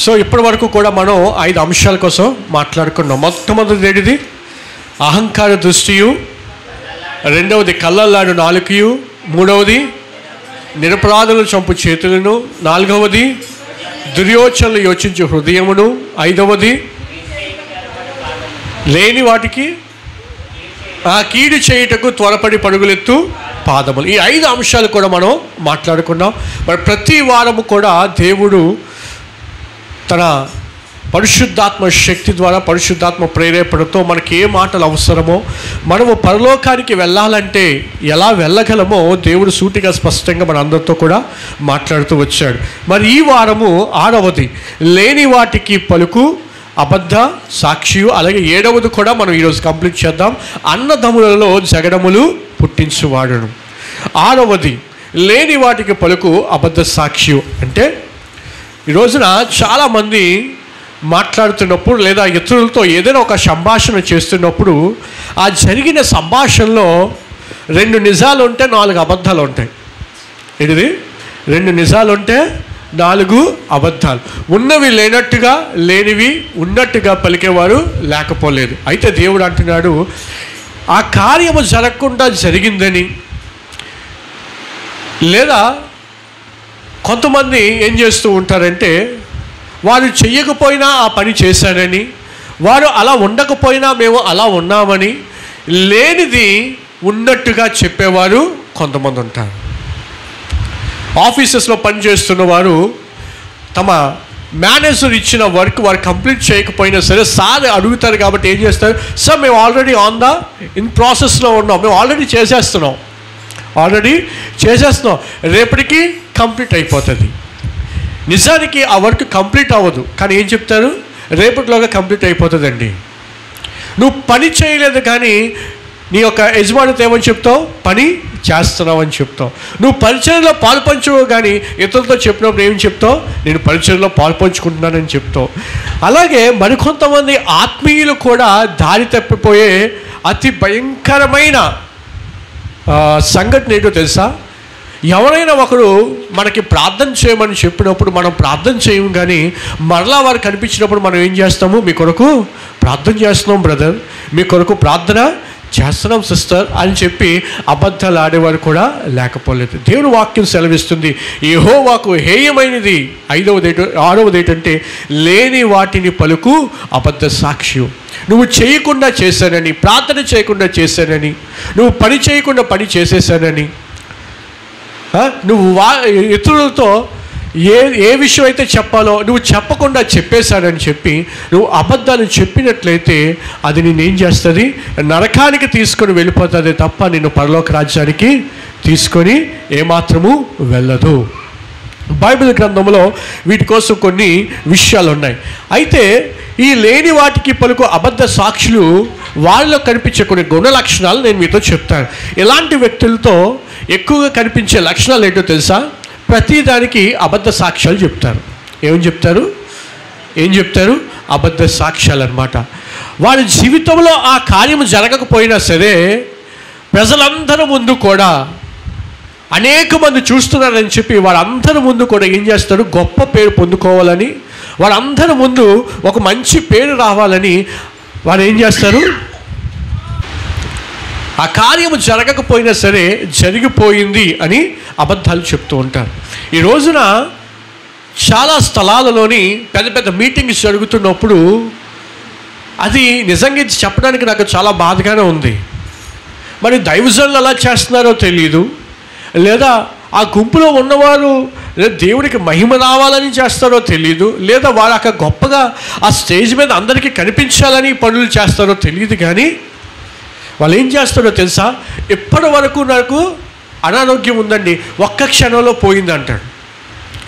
So ఇప్పటి వరకు కూడా మనం 5 అంశాల కోసం మాట్లాడుకున్నాం. మొట్టమొదటిది అహంకార దృష్టియు, రెండవది కళ్ళల్లాడు నాలుకయు, మూడవది నిరపరాధులను చంపు చేతులను, నాలుగవది దుర్యోచనలు యోచించు హృదయమును, ఐదవది లేని వాటికి ఆ కీడు చేయుటకు త్వరపడి పరుగులెత్తు పాదములు. ఈ 5 అంశాలు కూడా మనం మాట్లాడుకున్నాం. మరి ప్రతి వారము కూడా దేవుడు తన పరిశుద్ధాత్మ శక్తి ద్వారా, పరిశుద్ధాత్మ ప్రేరేపణతో మనకి ఏ మాటలు అవసరమో, మనము పరలోకానికి వెళ్ళాలంటే ఎలా వెళ్ళగలమో దేవుడు సూటిగా స్పష్టంగా మన అందరితో కూడా మాట్లాడుతూ వచ్చాడు. మరి ఈ వారము 6వది లేని వాటికి పలుకు అబద్ధ సాక్షియు, అలాగే 7వది కూడా మనం ఈరోజు కంప్లీట్ చేద్దాం, అన్నదమ్ములలో జగడములు పుట్టించువాడును. 6వది లేని వాటికి పలుకు అబద్ధ సాక్షియు అంటే ఈ రోజున చాలామంది మాట్లాడుతున్నప్పుడు లేదా ఇతరులతో ఏదైనా ఒక సంభాషణ చేస్తున్నప్పుడు ఆ జరిగిన సంభాషణలో 2 నిజాలు ఉంటే 4 అబద్ధాలు ఉంటాయి. ఇది 2 నిజాలు ఉంటే 4 అబద్ధాలు. ఉన్నవి లేనట్టుగా, లేనివి ఉన్నట్టుగా పలికేవారు లేకపోలేదు. అయితే దేవుడు అంటున్నాడు, ఆ కార్యము జరగకుండా జరిగిందని, లేదా కొంతమంది ఏం చేస్తూ ఉంటారంటే వారు చెయ్యకపోయినా ఆ పని చేశానని, వారు అలా ఉండకపోయినా మేము అలా ఉన్నామని, లేనిది ఉన్నట్టుగా చెప్పేవారు కొంతమంది ఉంటారు. ఆఫీసెస్లో పనిచేస్తున్న వారు తమ మేనేజర్ ఇచ్చిన వర్క్ వారు కంప్లీట్ చేయకపోయినా సరే సార్ అడుగుతారు కాబట్టి ఏం చేస్తారు, సార్ మేము ఆల్రెడీ ఇన్ ప్రాసెస్లో ఉన్నాం, మేము ఆల్రెడీ చేసేస్తున్నాం, రేపటికి కంప్లీట్ అయిపోతుంది. నిజానికి ఆ వర్క్ కంప్లీట్ అవ్వదు, కానీ ఏం చెప్తారు, రేపటిలోగా కంప్లీట్ అయిపోతుందండి. నువ్వు పని చేయలేదు కానీ నీ యొక్క యజమానితో ఏమని చెప్తావు, పని చేస్తున్నావు అని చెప్తావు. నువ్వు పరిచర్యలో పాల్పంచవు కానీ ఇతరులతో చెప్పినప్పుడు ఏం చెప్తావు, నేను పరిచర్యలో పాల్పంచుకుంటున్నానని చెప్తావు. అలాగే మరికొంతమంది ఆత్మీయులు కూడా దారి తప్పిపోయే అతి భయంకరమైన సంఘటన ఏంటో తెలుసా, ఎవరైనా ఒకరు మనకి ప్రార్థన చేయమని చెప్పినప్పుడు మనం ప్రార్థన చేయము, కానీ మరలా వారు కనిపించినప్పుడు మనం ఏం చేస్తాము, మీ కొరకు ప్రార్థన చేస్తున్నాం బ్రదర్, మీ కొరకు ప్రార్థన చేస్తున్నాం సిస్టర్ అని చెప్పి అబద్ధాలు ఆడేవారు కూడా లేకపోలేదు. దేవుని వాక్యం సెలవిస్తుంది, యెహోవాకు హేయమైనది 6వది ఏంటంటే లేని వాటిని పలుకు అబద్ధ సాక్ష్యం. నువ్వు చేయకుండా చేశానని, ప్రార్థన చేయకుండా చేశానని, నువ్వు పని చేయకుండా పని చేసేసానని, నువ్వు ఇతరులతో ఏ విషయం అయితే చెప్పాలో నువ్వు చెప్పకుండా చెప్పేశాడని చెప్పి నువ్వు అబద్ధాలు చెప్పినట్లయితే అది నేనేం చేస్తుంది, నరకానికి తీసుకొని వెళ్ళిపోతుంది తప్ప నిన్ను పరలోక రాజ్యానికి తీసుకొని ఏమాత్రము వెళ్ళదు. బైబిల్ గ్రంథంలో వీటి కోసం కొన్ని విషయాలు ఉన్నాయి. అయితే ఈ లేని వాటికి పలుకు అబద్ధ సాక్షులు వాళ్ళలో కనిపించే కొన్ని గుణ లక్షణాలు నేను మీతో చెప్తాను. ఇలాంటి వ్యక్తులతో ఎక్కువగా కనిపించే లక్షణాలు ఏంటో తెలుసా, ప్రతిదానికి అబద్ధ సాక్ష్యాలు చెప్తారు. ఏం చెప్తారు అబద్ధ సాక్ష్యాలు అన్నమాట. వారి జీవితంలో ఆ కార్యం జరగకపోయినా సరే ప్రజలందరి ముందు కూడా అనేక మంది చూస్తున్నారని చెప్పి వారందరి ముందు కూడా ఏం చేస్తారు, గొప్ప పేరు పొందుకోవాలని, వారందరి ముందు ఒక మంచి పేరు రావాలని వారు ఏం చేస్తారు, ఆ కార్యము జరగకపోయినా సరే జరిగిపోయింది అని అబద్ధాలు చెప్తూ ఉంటారు. ఈ రోజున చాలా స్థలాలలోని పెద్ద పెద్ద మీటింగ్స్ జరుగుతున్నప్పుడు అది నిజంగా చెప్పడానికి నాకు చాలా బాధగానే ఉంది. మరి దైవజనులు అలా చేస్తున్నారో తెలియదు, లేదా ఆ గుంపులో ఉన్నవారు దేవుడికి మహిమ రావాలని చేస్తారో తెలియదు, లేదా వారు అక్కడ గొప్పగా ఆ స్టేజ్ మీద అందరికీ కనిపించాలని పనులు చేస్తారో తెలియదు, కానీ వాళ్ళు ఏం చేస్తారో తెలుసా, ఇప్పటి వరకు నాకు అనారోగ్యం ఉందండి, ఒక్క క్షణంలో పోయింది అంటాడు.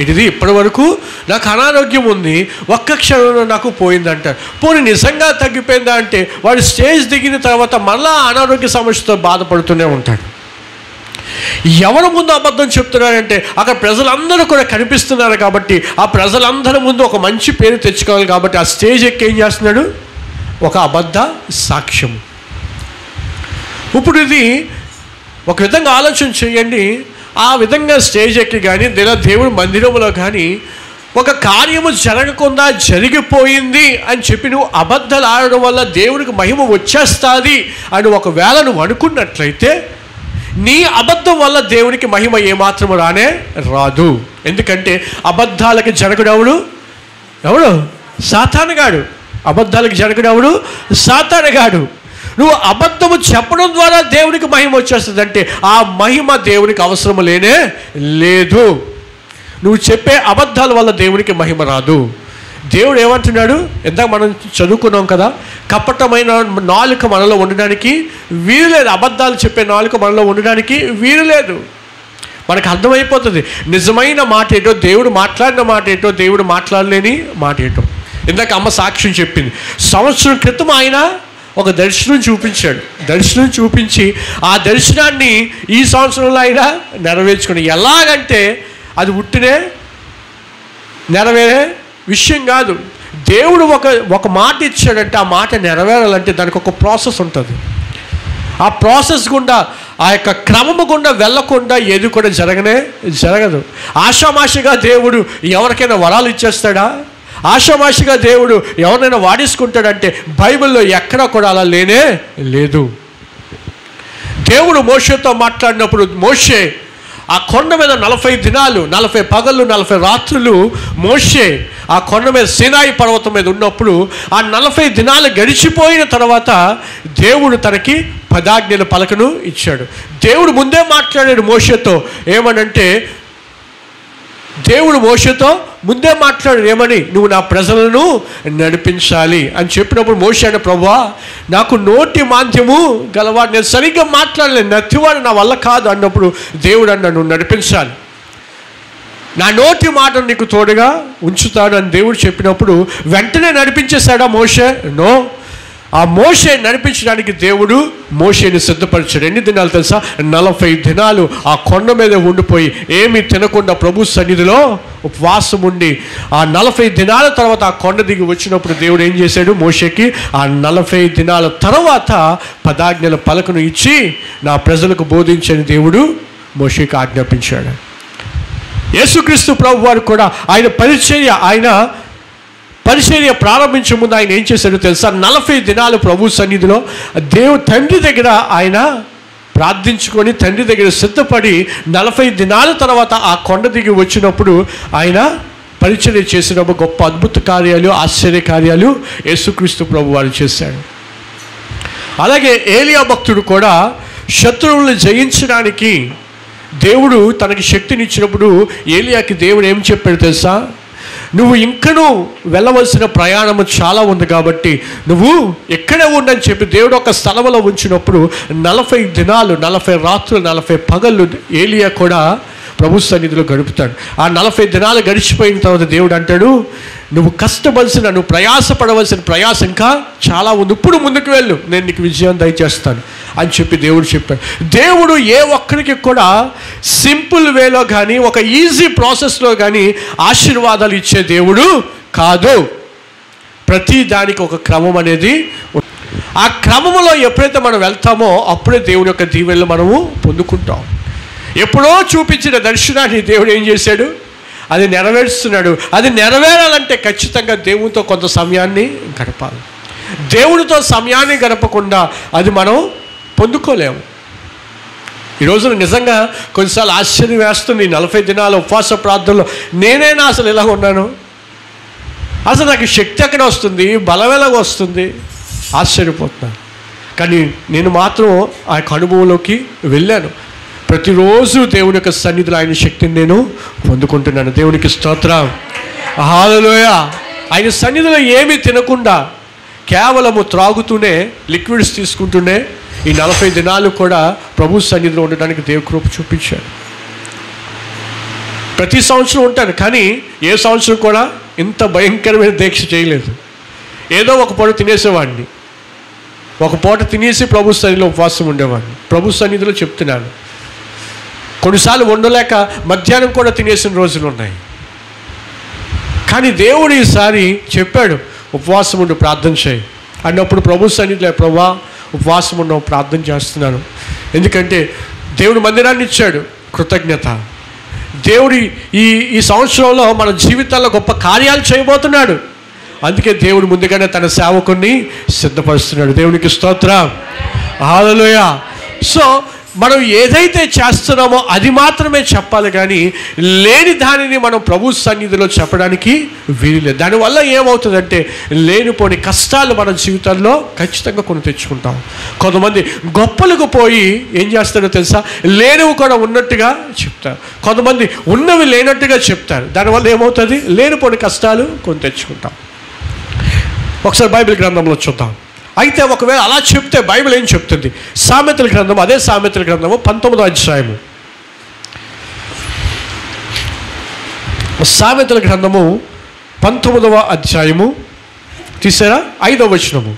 ఇది ఇప్పటి వరకు నాకు అనారోగ్యం ఉంది, ఒక్క క్షణంలో నాకు పోయింది అంటాడు. పోనీ నిజంగా తగ్గిపోయిందా అంటే వాడు స్టేజ్ దిగిన తర్వాత మళ్ళా అనారోగ్య సమస్యతో బాధపడుతూనే ఉంటాడు. ఎవరి ముందు అబద్ధం చెప్తున్నారంటే అక్కడ ప్రజలందరూ కూడా కనిపిస్తున్నారు కాబట్టి ఆ ప్రజలందరి ముందు ఒక మంచి పేరు తెచ్చుకోవాలి కాబట్టి ఆ స్టేజ్ ఎక్కి ఏం చేస్తున్నాడు, ఒక అబద్ధ సాక్ష్యం. ఇప్పుడు ఇది ఒక విధంగా ఆలోచన చేయండి, ఆ విధంగా స్టేజ్ ఎక్కి కానీ లేదా దేవుడి మందిరంలో కానీ ఒక కార్యము జరగకుండా జరిగిపోయింది అని చెప్పి నువ్వు అబద్ధాలు ఆడడం వల్ల దేవుడికి మహిమ వచ్చేస్తుంది అని ఒకవేళ నువ్వు అనుకున్నట్లయితే నీ అబద్ధం వల్ల దేవునికి మహిమ ఏమాత్రము రానే రాదు. ఎందుకంటే అబద్ధాలకి జరగడవుడు ఎవడు? సాతానుగాడు. అబద్ధాలకు జరగడవుడు సాతానుగాడు. నువ్వు అబద్ధము చెప్పడం ద్వారా దేవునికి మహిమ వచ్చేస్తుంది అంటే ఆ మహిమ దేవునికి అవసరం లేనే లేదు. నువ్వు చెప్పే అబద్ధాల వల్ల దేవునికి మహిమ రాదు. దేవుడు ఏమంటున్నాడు? ఇందాక మనం చదువుకున్నాం కదా, కపటమైన నాలుక మనలో ఉండడానికి వీలు లేదు. అబద్ధాలు చెప్పే నాలుక మనలో ఉండడానికి వీలు లేదు. మనకు అర్థమైపోతుంది నిజమైన మాట ఏంటో, దేవుడు మాట్లాడిన మాట ఏంటో, దేవుడు మాట్లాడలేని మాట ఏంటో. ఇందాక అమ్మ సాక్ష్యం చెప్పింది. సంవత్సరం క్రితం ఆయన ఒక దర్శనం చూపించాడు. దర్శనం చూపించి ఆ దర్శనాన్ని ఈ సంవత్సరంలో ఆయన నెరవేర్చుకుని, ఎలాగంటే అది ఉట్టినే నెరవేరే విషయం కాదు. దేవుడు ఒక మాట ఇచ్చాడంటే ఆ మాట నెరవేరాలంటే దానికి ఒక ప్రాసెస్ ఉంటుంది. ఆ ప్రాసెస్ గుండా, ఆ యొక్క క్రమము గుండా వెళ్ళకుండా ఏది కూడా జరగదు. ఆషామాషిగా దేవుడు ఎవరికైనా వరాలు ఇచ్చేస్తాడా? ఆషామాషిగా దేవుడు ఎవరినైనా వాడేసుకుంటాడంటే బైబిల్లో ఎక్కడా కూడా అలా లేనే లేదు. దేవుడు మోషేతో మాట్లాడినప్పుడు మోషే ఆ కొండ మీద 40 దినాలు 40 పగళ్ళు 40 రాత్రులు మోషే ఆ కొండ మీద సీనాయి పర్వతం మీద ఉన్నప్పుడు ఆ 40 దినాలు గడిచిపోయిన తర్వాత దేవుడు తనకి 10 ఆజ్ఞల పలకను ఇచ్చాడు. దేవుడు ముందే మాట్లాడాడు మోషేతో. ఏమనంటే దేవుడు మోషేతో ముందే మాట్లాడాడు. ఏమని? నువ్వు నా ప్రజలను నడిపించాలి అని చెప్పినప్పుడు మోషే అన్న, ప్రభువా నాకు నోటి మాంద్యము గలవాడు, నేను సరిగ్గా మాట్లాడలేను, నత్తివాడు నా వల్ల కాదు అన్నప్పుడు దేవుడు అన్న, నువ్వు నడిపించాలి, నా నోటి మాటను నీకు తోడుగా ఉంచుతాడు అని దేవుడు చెప్పినప్పుడు వెంటనే నడిపించేశాడా మోషే? నో. ఆ మోషే నడిపించడానికి దేవుడు మోషేని సిద్ధపరిచాడు. ఎన్ని దినాలు తెలుసా? 40 దినాలు ఆ కొండ మీద ఉండిపోయి ఏమీ తినకుండా ప్రభు సన్నిధిలో ఉపవాసం ఉండి ఆ 40 దినాల తర్వాత ఆ కొండ దిగి వచ్చినప్పుడు దేవుడు ఏం చేశాడు? మోషేకి ఆ 40 దినాల తర్వాత 10 ఆజ్ఞల పలకను ఇచ్చి నా ప్రజలకు బోధించని దేవుడు మోషేకి ఆజ్ఞాపించాడు. యేసుక్రీస్తు ప్రభు వారు కూడా ఆయన పరిచర్య ప్రారంభించే ముందు ఆయన ఏం చేశాడో తెలుసా? 40 దినాలు ప్రభు సన్నిధిలో తండ్రి దగ్గర ఆయన ప్రార్థించుకొని తండ్రి దగ్గర సిద్ధపడి 40 దినాల తర్వాత ఆ కొండ దిగి వచ్చినప్పుడు ఆయన పరిచర్య చేసినప్పుడు గొప్ప అద్భుత కార్యాలు, ఆశ్చర్య కార్యాలు యేసుక్రీస్తు ప్రభు వారు చేశాడు. అలాగే ఏలియా భక్తుడు కూడా శత్రువులను జయించడానికి దేవుడు తనకి శక్తినిచ్చినప్పుడు ఏలియాకి దేవుడు ఏం చెప్పాడు తెలుసా? నువ్వు ఇంకనూ వెళ్ళవలసిన ప్రయాణము చాలా ఉంది కాబట్టి నువ్వు ఎక్కడే ఉండని చెప్పి దేవుడు ఒక స్థలంలో ఉంచినప్పుడు 40 దినాలు 40 రాత్రులు 40 పగళ్ళు ఏలియా కూడా ప్రభు సన్నిధిలో గడుపుతాడు. ఆ 40 దినాలు గడిచిపోయిన తర్వాత దేవుడు అంటాడు, నువ్వు కష్టపడాల్సిన, నువ్వు ప్రయాసపడవలసిన ప్రయాస ఇంకా చాలా ఉంది, ఇప్పుడు ముందుకు వెళ్ళు, నేను నీకు విజయం దయచేస్తాను అని చెప్పి దేవుడు చెప్పాడు. దేవుడు ఏ ఒక్కరికి కూడా సింపుల్ వేలో కానీ ఒక ఈజీ ప్రాసెస్లో కానీ ఆశీర్వాదాలు ఇచ్చే దేవుడు కాదు. ప్రతి దానికి ఒక క్రమం అనేది, ఆ క్రమంలో ఎప్పుడైతే మనం వెళ్తామో అప్పుడే దేవుని యొక్క దీవెనలు మనము పొందుకుంటాం. ఎప్పుడో చూపించిన దర్శనాన్ని దేవుడు ఏం చేశాడు? అది నెరవేరుస్తున్నాడు. అది నెరవేరాలంటే ఖచ్చితంగా దేవునితో కొంత సమయాన్ని గడపాలి. దేవుడితో సమయాన్ని గడపకుండా అది మనం పొందుకోలేము. ఈ రోజున నిజంగా కొన్నిసార్లు ఆశ్చర్యం వేస్తుంది. 40 దినాల ఉపవాస ప్రార్థనలో నేనైనా అసలు ఎలా ఉన్నాను? అసలు నాకు శక్తి ఎక్కడ వస్తుంది? బలం ఎలాగ వస్తుంది? ఆశ్చర్యపోతున్నాను. కానీ నేను మాత్రం ఆ యొక్క అనుభవంలోకి వెళ్ళాను. ప్రతిరోజు దేవుని యొక్క సన్నిధిలో ఆయన శక్తిని నేను పొందుకుంటున్నాను. దేవునికి స్తోత్రం, హల్లెలూయా. ఆయన సన్నిధిలో ఏమీ తినకుండా కేవలము త్రాగుతూనే, లిక్విడ్స్ తీసుకుంటూనే ఈ 40 దినాలు కూడా ప్రభు సన్నిధిలో ఉండడానికి దేవుని కృప చూపించాడు. ప్రతి సంవత్సరం ఉంటాను, కానీ ఏ సంవత్సరం కూడా ఇంత భయంకరమైన దీక్ష చేయలేదు. ఏదో ఒక పూట తినేసేవాడిని, ఒక పూట తినేసి ప్రభు సన్నిధిలో ఉపవాసం ఉండేవాడిని. ప్రభు సన్నిధిలో చెప్తున్నాను, కొన్నిసార్లు ఉండలేక మధ్యాహ్నం కూడా తినేసిన రోజులు ఉన్నాయి. కానీ దేవుడు ఈసారి చెప్పాడు, ఉపవాసం ఉండి ప్రార్థన చేయి అన్నప్పుడు ప్రభు సన్నిధిలో, ప్రభువా ఉపవాసం ఉన్నావు, ప్రార్థన చేస్తున్నాను. ఎందుకంటే దేవుడు మందిరాన్ని ఇచ్చాడు, కృతజ్ఞత. దేవుడి ఈ సంవత్సరంలో మన జీవితాల్లో గొప్ప కార్యాలు చేయబోతున్నాడు. అందుకే దేవుడు ముందుగానే తన సేవకుని సిద్ధపరుస్తున్నాడు. దేవునికి స్తోత్రం, హల్లెలూయా. సో మనం ఏదైతే చేస్తున్నామో అది మాత్రమే చెప్పాలి, కానీ లేని దానిని మనం ప్రభు సన్నిధిలో చెప్పడానికి వీలులేదు. దానివల్ల ఏమవుతుందంటే లేనిపోని కష్టాలు మన జీవితాల్లో ఖచ్చితంగా కొని తెచ్చుకుంటాం. కొంతమంది గొప్పలకు పోయి ఏం చేస్తారో తెలుసా, లేనివి కూడా ఉన్నట్టుగా చెప్తారు, కొంతమంది ఉన్నవి లేనట్టుగా చెప్తారు. దానివల్ల ఏమవుతుంది, లేనిపోని కష్టాలు కొని తెచ్చుకుంటాం. ఒకసారి బైబిల్ గ్రంథంలో చూద్దాం. అయితే ఒకవేళ అలా చెప్తే బైబిల్ ఏం చెప్తుంది? సామెతల గ్రంథం, అదే సామెతల గ్రంథము 19వ అధ్యాయము, సామెతల గ్రంథము 19వ అధ్యాయము తీసారా 5వ వచనము.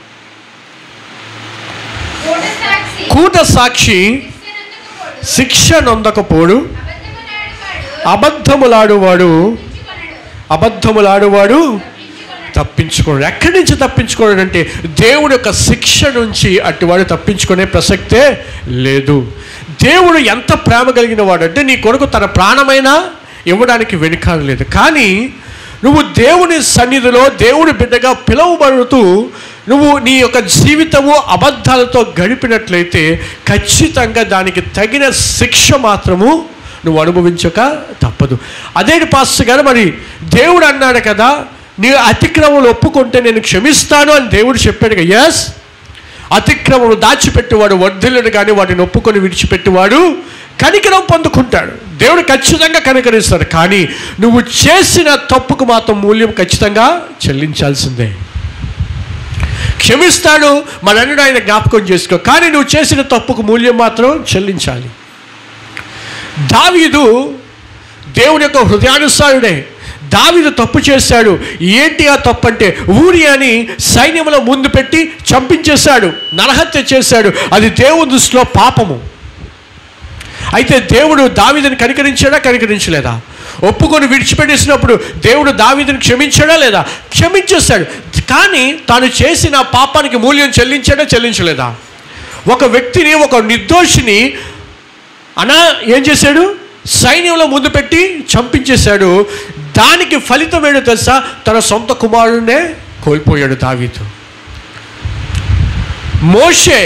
కూట సాక్షి శిక్ష నొందకపోడు, అబద్ధములాడువాడు తప్పించుకోడు. ఎక్కడి నుంచి తప్పించుకోడు అంటే దేవుడి యొక్క శిక్ష నుంచి అటువాడు తప్పించుకునే ప్రసక్తే లేదు. దేవుడు ఎంత ప్రేమ కలిగిన వాడు అంటే నీ కొరకు తన ప్రాణమైనా ఇవ్వడానికి వెనుకాడలేదు. కానీ నువ్వు దేవుని సన్నిధిలో దేవుడి బిడ్డగా పిలువబడుతూ నువ్వు నీ యొక్క జీవితము అబద్ధాలతో గడిపినట్లయితే ఖచ్చితంగా దానికి తగిన శిక్ష మాత్రము నువ్వు అనుభవించక తప్పదు. అదేంటి పాస్టర్ గారు, మరి దేవుడు అన్నాడు కదా, నీ అతిక్రమములు ఒప్పుకుంటే నేను క్షమిస్తాను అని దేవుడు చెప్పాడు కదా. ఎస్, అతిక్రమములు దాచిపెట్టేవాడు వర్ధిల్లుడు, కానీ వాటిని ఒప్పుకొని విడిచిపెట్టేవాడు కనికరం పొందుకుంటాడు. దేవుడు ఖచ్చితంగా కనికరిస్తాడు, కానీ నువ్వు చేసిన తప్పుకు మాత్రం మూల్యం ఖచ్చితంగా చెల్లించాల్సిందే. క్షమిస్తాడు మరన్నుడు ఆయన జ్ఞాపకం చేసుకో, కానీ నువ్వు చేసిన తప్పుకు మూల్యం మాత్రం చెల్లించాలి. దావీదు దేవుని యొక్క హృదయానుసారుడే. దావీదు తప్పు చేశాడు. ఏంటి ఆ తప్పు అంటే ఊరియాని సైన్యంలో ముందు పెట్టి చంపించేశాడు, నరహత్య చేశాడు. అది దేవుని దృష్టిలో పాపము. అయితే దేవుడు దావీదుని కనికరించాడా, కనికరించలేదా? ఒప్పుకొని విడిచిపెట్టేసినప్పుడు దేవుడు దావీదుని క్షమించాడా లేదా? క్షమించేశాడు. కానీ తాను చేసిన పాపానికి మూల్యం చెల్లించాడా, చెల్లించలేదా? ఒక వ్యక్తిని, ఒక నిర్దోషిని ఏం చేశాడు? సైన్యంలో ముందు పెట్టి చంపించేశాడు. దానికి ఫలితం ఏంటో తెలుసా? తన సొంత కుమారుడినే కోల్పోయాడు దావీదు. మోషే,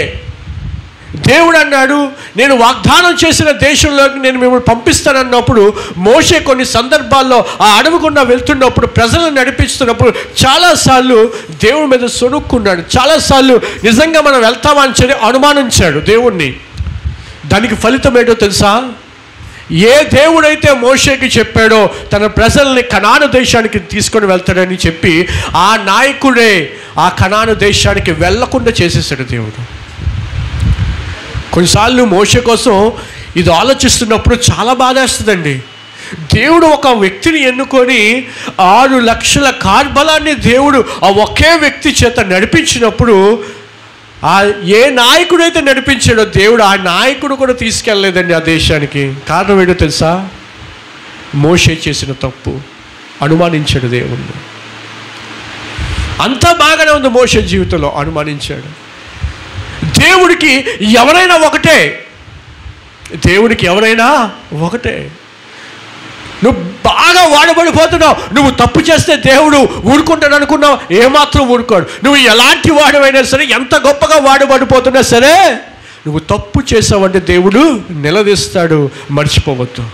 దేవుడు అన్నాడు నేను వాగ్దానం చేసిన దేశంలోకి నేను మిమ్మల్ని పంపిస్తానన్నప్పుడు మోషే కొన్ని సందర్భాల్లో ఆ అడవి గుండా వెళ్తున్నప్పుడు ప్రజలను నడిపిస్తున్నప్పుడు చాలాసార్లు దేవుడి మీద సొనుక్కున్నాడు. చాలాసార్లు నిజంగా మనం వెళ్తామని చెప్పి అనుమానించాడు దేవుణ్ణి. దానికి ఫలితం ఏంటో తెలుసా? ఏ దేవుడైతే మోషేకి చెప్పాడో తన ప్రజల్ని కనాను దేశానికి తీసుకొని వెళ్తాడని చెప్పి ఆ నాయకుడే ఆ కనాను దేశానికి వెళ్లకుండా చేసేసాడు దేవుడు. కొన్నిసార్లు మోషే కోసం ఇది ఆలోచిస్తున్నప్పుడు చాలా బాధేస్తుందండి. దేవుడు ఒక వ్యక్తిని ఎన్నుకొని 6 లక్షల కార్బలాన్ని దేవుడు ఆ ఒకే వ్యక్తి చేత నడిపించినప్పుడు ఏ నాయకుడైతే నడిపించాడో దేవుడు ఆ నాయకుడు కూడా తీసుకెళ్ళలేదండి ఆ దేశానికి. కారణం ఏంటో తెలుసా? మోషే చేసిన తప్పు, అనుమానించాడు దేవుణ్ణి. అంతా బాగానే ఉంది మోషే జీవితంలో, అనుమానించాడు. దేవుడికి ఎవరైనా ఒకటే, దేవుడికి ఎవరైనా ఒకటే. నువ్వు బాగా వాడబడిపోతున్నావు, నువ్వు తప్పు చేస్తే దేవుడు ఊరుకుంటాడు అనుకున్నావు, ఏమాత్రం ఊరుకోడు. నువ్వు ఎలాంటి వాడవైనా సరే, ఎంత గొప్పగా వాడబడిపోతున్నా సరే, నువ్వు తప్పు చేసావంటే దేవుడు నిలదీస్తాడు, మర్చిపోవద్దు.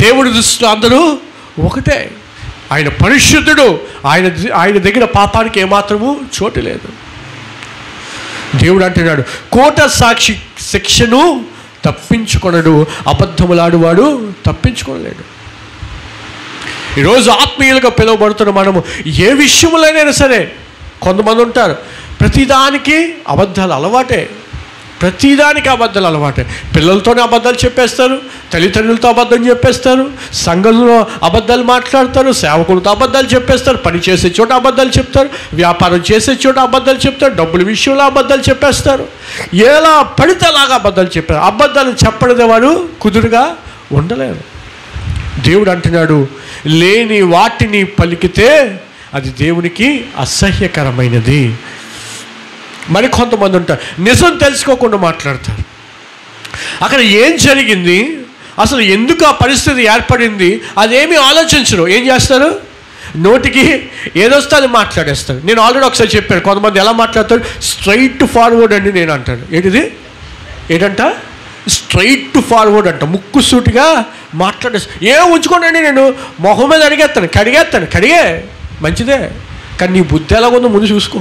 దేవుడి దృష్టిలో అందరూ ఒకటే. ఆయన పరిశుద్ధుడు, ఆయన దగ్గర పాపానికి ఏమాత్రము చోటు లేదు. దేవుడు అంటున్నాడు కోట సాక్షి శిక్షను తప్పించుకొనడు, అబద్ధములాడువాడు తప్పించుకోలేడు. ఈరోజు ఆత్మీయులుగా పిలువబడుతున్న మనము ఏ విషయంలోనైనా సరే, కొంతమంది ఉంటారు ప్రతిదానికి అబద్ధాలు అలవాటే, ప్రతిదానికి అబద్ధాలు అలవాటే. పిల్లలతోనే అబద్ధాలు చెప్పేస్తారు, తల్లిదండ్రులతో అబద్ధం చెప్పేస్తారు, సంఘంలో అబద్ధాలు మాట్లాడతారు, సేవకులతో అబద్ధాలు చెప్పేస్తారు, పని చేసే చోట అబద్ధాలు చెప్తారు, వ్యాపారం చేసే చోట అబద్ధాలు చెప్తారు, డబ్బుల విషయంలో అబద్ధాలు చెప్పేస్తారు. ఎలా పడితే అలాగా అబద్ధాలు చెప్పారు. అబద్ధాలు చెప్పడదే వారు కుదురుగా ఉండలేరు. దేవుడు అంటున్నాడు లేని వాటిని పలికితే అది దేవునికి అసహ్యకరమైనది. మరి కొంతమంది ఉంటారు నిజం తెలుసుకోకుండా మాట్లాడతారు. అక్కడ ఏం జరిగింది, అసలు ఎందుకు ఆ పరిస్థితి ఏర్పడింది, అదేమీ ఆలోచించరు. ఏం చేస్తారు? నోటికి ఏదొస్తే అది మాట్లాడేస్తారు. నేను ఆల్రెడీ ఒకసారి చెప్పాను, కొంతమంది ఎలా మాట్లాడతారు, స్ట్రైట్ ఫార్వర్డ్ అండి నేను అంటాను. ఏంటంట స్ట్రైట్ ఫార్వర్డ్ అంట, ముక్కు సూటిగా మాట్లాడేస్తాను. ఏం ఉంచుకోండి, నేను మొహం మీద కడిగేస్తాను. కడిగే మంచిదే, కానీ నీ బుద్ధి ఎలా ఉందో ముందు చూసుకో.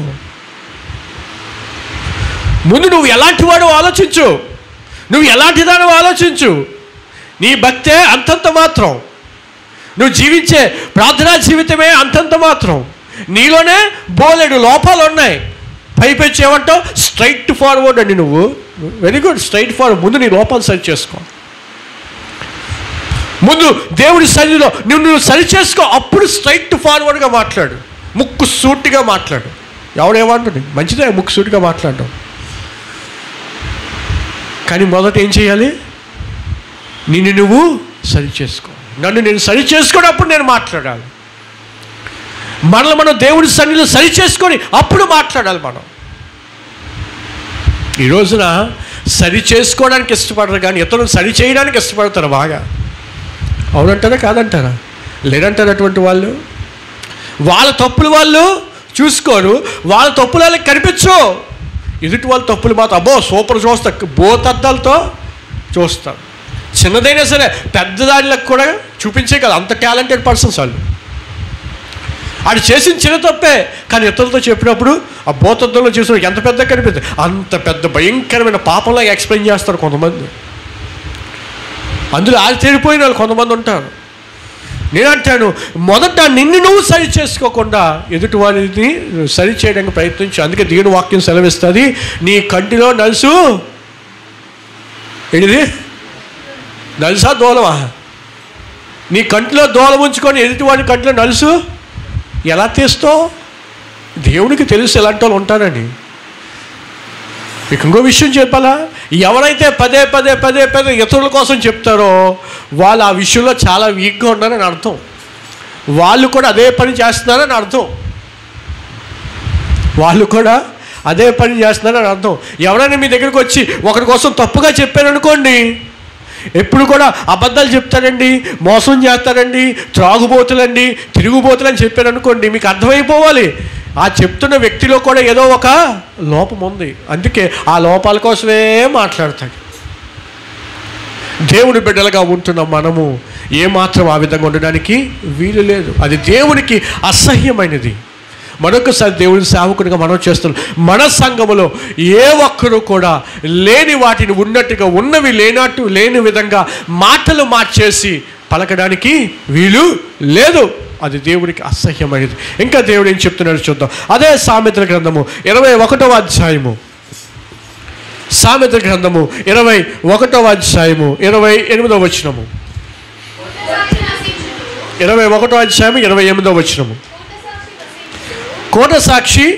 ముందు నువ్వు ఎలాంటి వాడు ఆలోచించు, నువ్వు ఎలాంటి దానివో ఆలోచించు. నీ భక్తే అంతంత మాత్రం, నువ్వు జీవించే ప్రార్థనా జీవితమే అంతంత మాత్రం. నీలోనే బోలెడు లోపాలు ఉన్నాయి. పైపెచ్చి ఏమంటావు? స్ట్రైట్ ఫార్వర్డ్ అండి నువ్వు. Very good, straight forward. ముందు నీ లోపాలు సరి చేసుకో. ముందు దేవుడి సన్నిధిలో నువ్వు సరి చేసుకో, అప్పుడు స్ట్రైట్ ఫార్వర్డ్గా మాట్లాడు, ముక్కు సూటిగా మాట్లాడు. ఎవడేమంటుంది? మంచిదే ముక్కు సూటిగా మాట్లాడడం, కానీ మొదట ఏం చేయాలి? నిన్ను నువ్వు సరి చేసుకో. నన్ను నేను సరి చేసుకున్నప్పుడు నేను మాట్లాడాలి. మనల్ని మనం దేవుడి సన్నిధిలో సరి చేసుకొని అప్పుడు మాట్లాడాలి. మనం ఈ రోజున సరి చేసుకోవడానికి ఇష్టపడరు, కానీ ఇతరులను సరి చేయడానికి ఇష్టపడతారు బాగా. అవునంటారా కాదంటారా? లేదంటారు అటువంటి వాళ్ళు. వాళ్ళ తప్పులు వాళ్ళు చూసుకోరు, వాళ్ళ తప్పులు వాళ్ళకి కనిపించు. ఎదుటి వాళ్ళ తప్పులు మాత్రం అబ్బో సూపర్ చూస్తా, బోతద్దాలతో చూస్తారు. చిన్నదైనా సరే పెద్దదానికి కూడా చూపించే కదా, అంత టాలెంటెడ్ పర్సన్స్ వాళ్ళు. ఆడు చేసిన చిన్న తప్పే, కానీ ఇతరులతో చెప్పినప్పుడు ఆ బోతద్దంలో చేసిన ఎంత పెద్ద కనిపిస్తుంది, అంత పెద్ద భయంకరమైన పాపంలా ఎక్స్ప్లెయిన్ చేస్తారు కొంతమంది. అందులో ఆరితేరిపోయిన వాళ్ళు కొంతమంది ఉంటారు. నేను అంటాను, మొదట నిన్ను నువ్వు సరి చేసుకోకుండా ఎదుటి వారిని సరి చేయడానికి ప్రయత్నించు. అందుకే దేవుని వాక్యం సెలవిస్తుంది, నీ కంటిలో నలుసు ఏంటిది? నలుసా దూలమా? నీ కంటిలో దూలం ఉంచుకొని ఎదుటి వాడి కంటిలో నలుసు ఎలా తీస్తావు? దేవునికి తెలుసు ఎలాంటి వాళ్ళు ఉంటారని. మీకు ఇంకో విషయం చెప్పాలా? ఎవరైతే పదే పదే పదే పదే ఇతరుల కోసం చెప్తారో వాళ్ళు ఆ విషయంలో చాలా వీక్గా ఉన్నారని అర్థం. వాళ్ళు కూడా అదే పని చేస్తున్నారని అర్థం. ఎవరైనా మీ దగ్గరికి వచ్చి ఒకరి కోసం తప్పుగా చెప్పారనుకోండి, ఎప్పుడు కూడా అబద్ధాలు చెప్తారండి, మోసం చేస్తారండి, త్రాగుబోతులండి, తిరుగుబోతులని చెప్పారనుకోండి, మీకు అర్థమైపోవాలి ఆ చెప్తున్న వ్యక్తిలో కూడా ఏదో ఒక లోపం ఉంది. అందుకే ఆ లోపాల కోసమే మాట్లాడతాడు. దేవుని బిడ్డలుగా ఉంటున్న మనము ఏమాత్రం ఆ విధంగా ఉండడానికి వీలు లేదు. అది దేవునికి అసహ్యమైనది. మరొకసారి దేవుని సేవకునిగా మనం చేస్తున్నాం. మన సంఘములో ఏ ఒక్కరు కూడా లేని వాటిని ఉన్నట్టుగా, ఉన్నవి లేని విధంగా మాటలు మార్చేసి పలకడానికి వీలు లేదు. అది దేవునికి అసహ్యమైనది. ఇంకా దేవుడు ఏం చెప్తున్నాడు చూద్దాం. అదే సామెతల గ్రంథము 21వ అధ్యాయము, సామెతల గ్రంథము 21వ అధ్యాయము 28వ వచనము, 21వ అధ్యాయము 28వ వచనము. కోట సాక్షి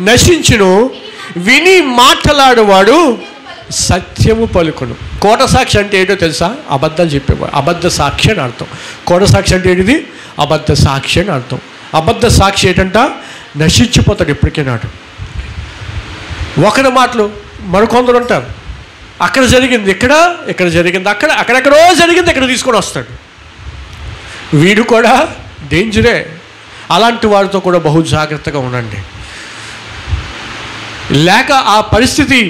నశించును, విని మాట్లాడువాడు సత్యము పలుకును. కోట సాక్షి అంటే ఏంటో తెలుసా? అబద్ధాలు చెప్పేవాడు, అబద్ధ సాక్షి అని అర్థం. కోట సాక్షి అంటే ఏంటిది? అబద్ధ సాక్షి అని అర్థం. అబద్ధ సాక్షి ఏంటంట? నశించిపోతాడు ఎప్పటికీ నాడు. ఒకరి మాటలు మరికొందరు ఉంటారు, అక్కడ జరిగింది ఇక్కడ జరిగింది, అక్కడెక్కడో జరిగింది ఇక్కడ తీసుకొని వస్తాడు. వీడు కూడా డేంజరే. అలాంటి వారితో కూడా బహు జాగ్రత్తగా ఉండండి. లేక ఆ పరిస్థితి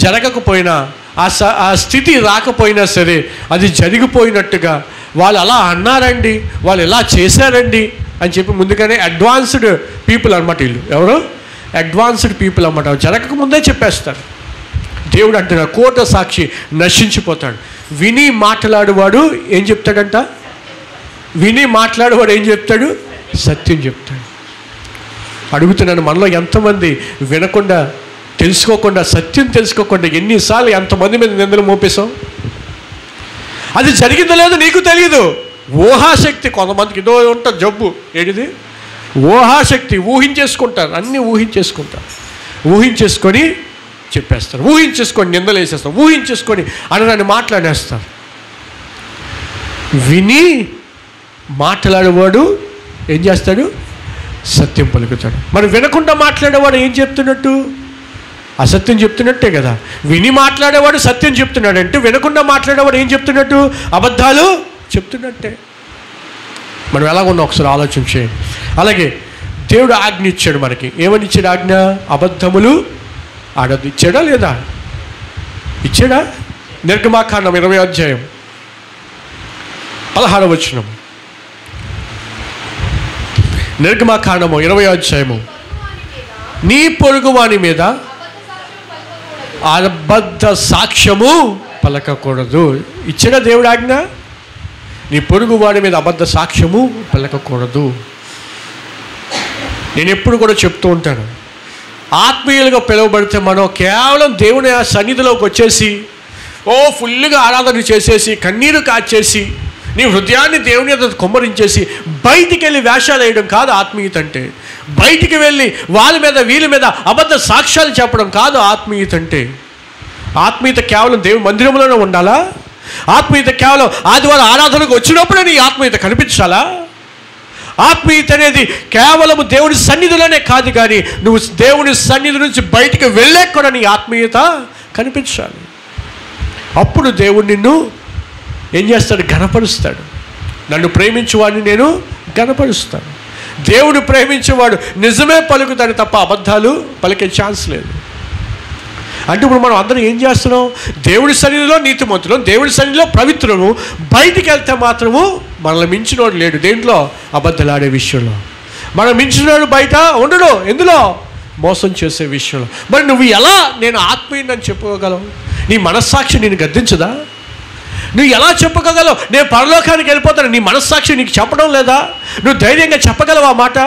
జరగకపోయినా, ఆ స్థితి రాకపోయినా సరే అది జరిగిపోయినట్టుగా వాళ్ళు అలా అన్నారండి, వాళ్ళు ఎలా చేశారండి అని చెప్పి ముందుగానే అడ్వాన్స్డ్ పీపుల్ అన్నమాట వీళ్ళు. ఎవరు? అడ్వాన్స్డ్ పీపుల్ అన్నమాట. జరగకముందే చెప్పేస్తారు. దేవుడు అంటున్నాడు, కోట సాక్షి నశించిపోతాడు. విని మాట్లాడువాడు ఏం చెప్తాడంట? ఏం చెప్తాడు? సత్యం చెప్తాడు. అడుగుతున్నాను, మనలో ఎంతమంది వినకుండా, తెలుసుకోకుండా, సత్యం తెలుసుకోకుండా ఎన్నిసార్లు ఎంతమంది మీద నిందలు మోపేశాం? అది జరిగిందో లేదో నీకు తెలియదు. ఊహాశక్తి కొంతమందికి ఏదో ఉంటుంది జబ్బు. ఏంటిది? ఊహాశక్తి. ఊహించేసుకుంటారు, అన్నీ ఊహించేసుకొని చెప్పేస్తారు, ఊహించేసుకొని నిందలు వేసేస్తారు, ఊహించేసుకొని అనడాన్ని మాట్లాడేస్తారు. విని మాట్లాడేవాడు ఏం చేస్తాడు? సత్యం పలుకుతాడు. మరి వినకుండా మాట్లాడేవాడు ఏం చెప్తున్నట్టు? అసత్యం చెప్తున్నట్టే కదా. విని మాట్లాడేవాడు సత్యం చెప్తున్నాడంటే వినకుండా మాట్లాడేవాడు ఏం చెప్తున్నట్టు? అబద్ధాలు చెప్తున్నట్టే. మనం ఎలాగున్నాం ఒకసారి ఆలోచన చేయండి. అలాగే దేవుడు ఆజ్ఞ ఇచ్చాడు మనకి. ఏమని ఇచ్చాడు ఆజ్ఞ? అబద్ధములు ఆడద్దు. ఇచ్చాడా లేదా? ఇచ్చాడా? నిర్గమాకాండం 20వ అధ్యాయం 16వ వచనం. నిర్గమాకాండము 20వ అధ్యాయము. నీ పొరుగువాని మీద అబద్ధ సాక్ష్యము పలకకూడదు. ఇచ్చాడా దేవుడు ఆజ్ఞ? నీ పొరుగువాడి మీద అబద్ధ సాక్ష్యము పలకకూడదు. నేను ఎప్పుడు కూడా చెప్తూ ఉంటాను, ఆత్మీయులుగా పిలువబడితే మనం కేవలం దేవుని ఆ సన్నిధిలోకి వచ్చేసి ఫుల్గా ఆరాధన చేసేసి కన్నీరు కాచేసి నీ హృదయాన్ని దేవుని మీద కుమ్మరించేసి బయటికి వెళ్ళి వేషాలు వేయడం కాదు ఆత్మీయత అంటే. బయటికి వెళ్ళి వాళ్ళ మీద వీళ్ళ మీద అబద్ధ సాక్ష్యాలు చెప్పడం కాదు ఆత్మీయత అంటే. ఆత్మీయత కేవలం దేవుని మందిరంలోనే ఉండాలా? ఆత్మీయత కేవలం ఆదివారం ఆరాధనకు వచ్చినప్పుడే నీ ఆత్మీయత కనిపించాలా? ఆత్మీయత అనేది కేవలము దేవుని సన్నిధిలోనే కాదు, కానీ నువ్వు దేవుని సన్నిధి నుంచి బయటికి వెళ్ళే కూడా నీ ఆత్మీయత కనిపించాలి. అప్పుడు దేవుడు నిన్ను ఏం చేస్తాడు? ఘనపరుస్తాడు. నన్ను ప్రేమించేవాడిని నేను ఘనపరుస్తాను. దేవుడు ప్రేమించేవాడు నిజమే పలుకుతాడు తప్ప అబద్ధాలు పలికే ఛాన్స్ లేదు. అంటే ఇప్పుడు మనం అందరం ఏం చేస్తున్నాం? దేవుడి సన్నిధిలో నీతిమంతులు, దేవుడి సన్నిధిలో పవిత్రులు. బయటికి వెళ్తే మాత్రము మనల్ని మించినోడు లేడు. దేంట్లో? అబద్ధాలు ఆడే విషయంలో. మనం మించినోడు బయట ఉండడు. ఎందులో? మోసం చేసే విషయంలో. మరి నువ్వు ఎలా నేను ఆత్మీయుని చెప్పుకోగలవు? నీ మనస్సాక్షి నేను గద్దించదా? నువ్వు ఎలా చెప్పగలవు నేను పరలోకానికి వెళ్ళిపోతాను? నీ మనస్సాక్షి నీకు చెప్పడం లేదా? నువ్వు ధైర్యంగా చెప్పగలవు ఆ మాట?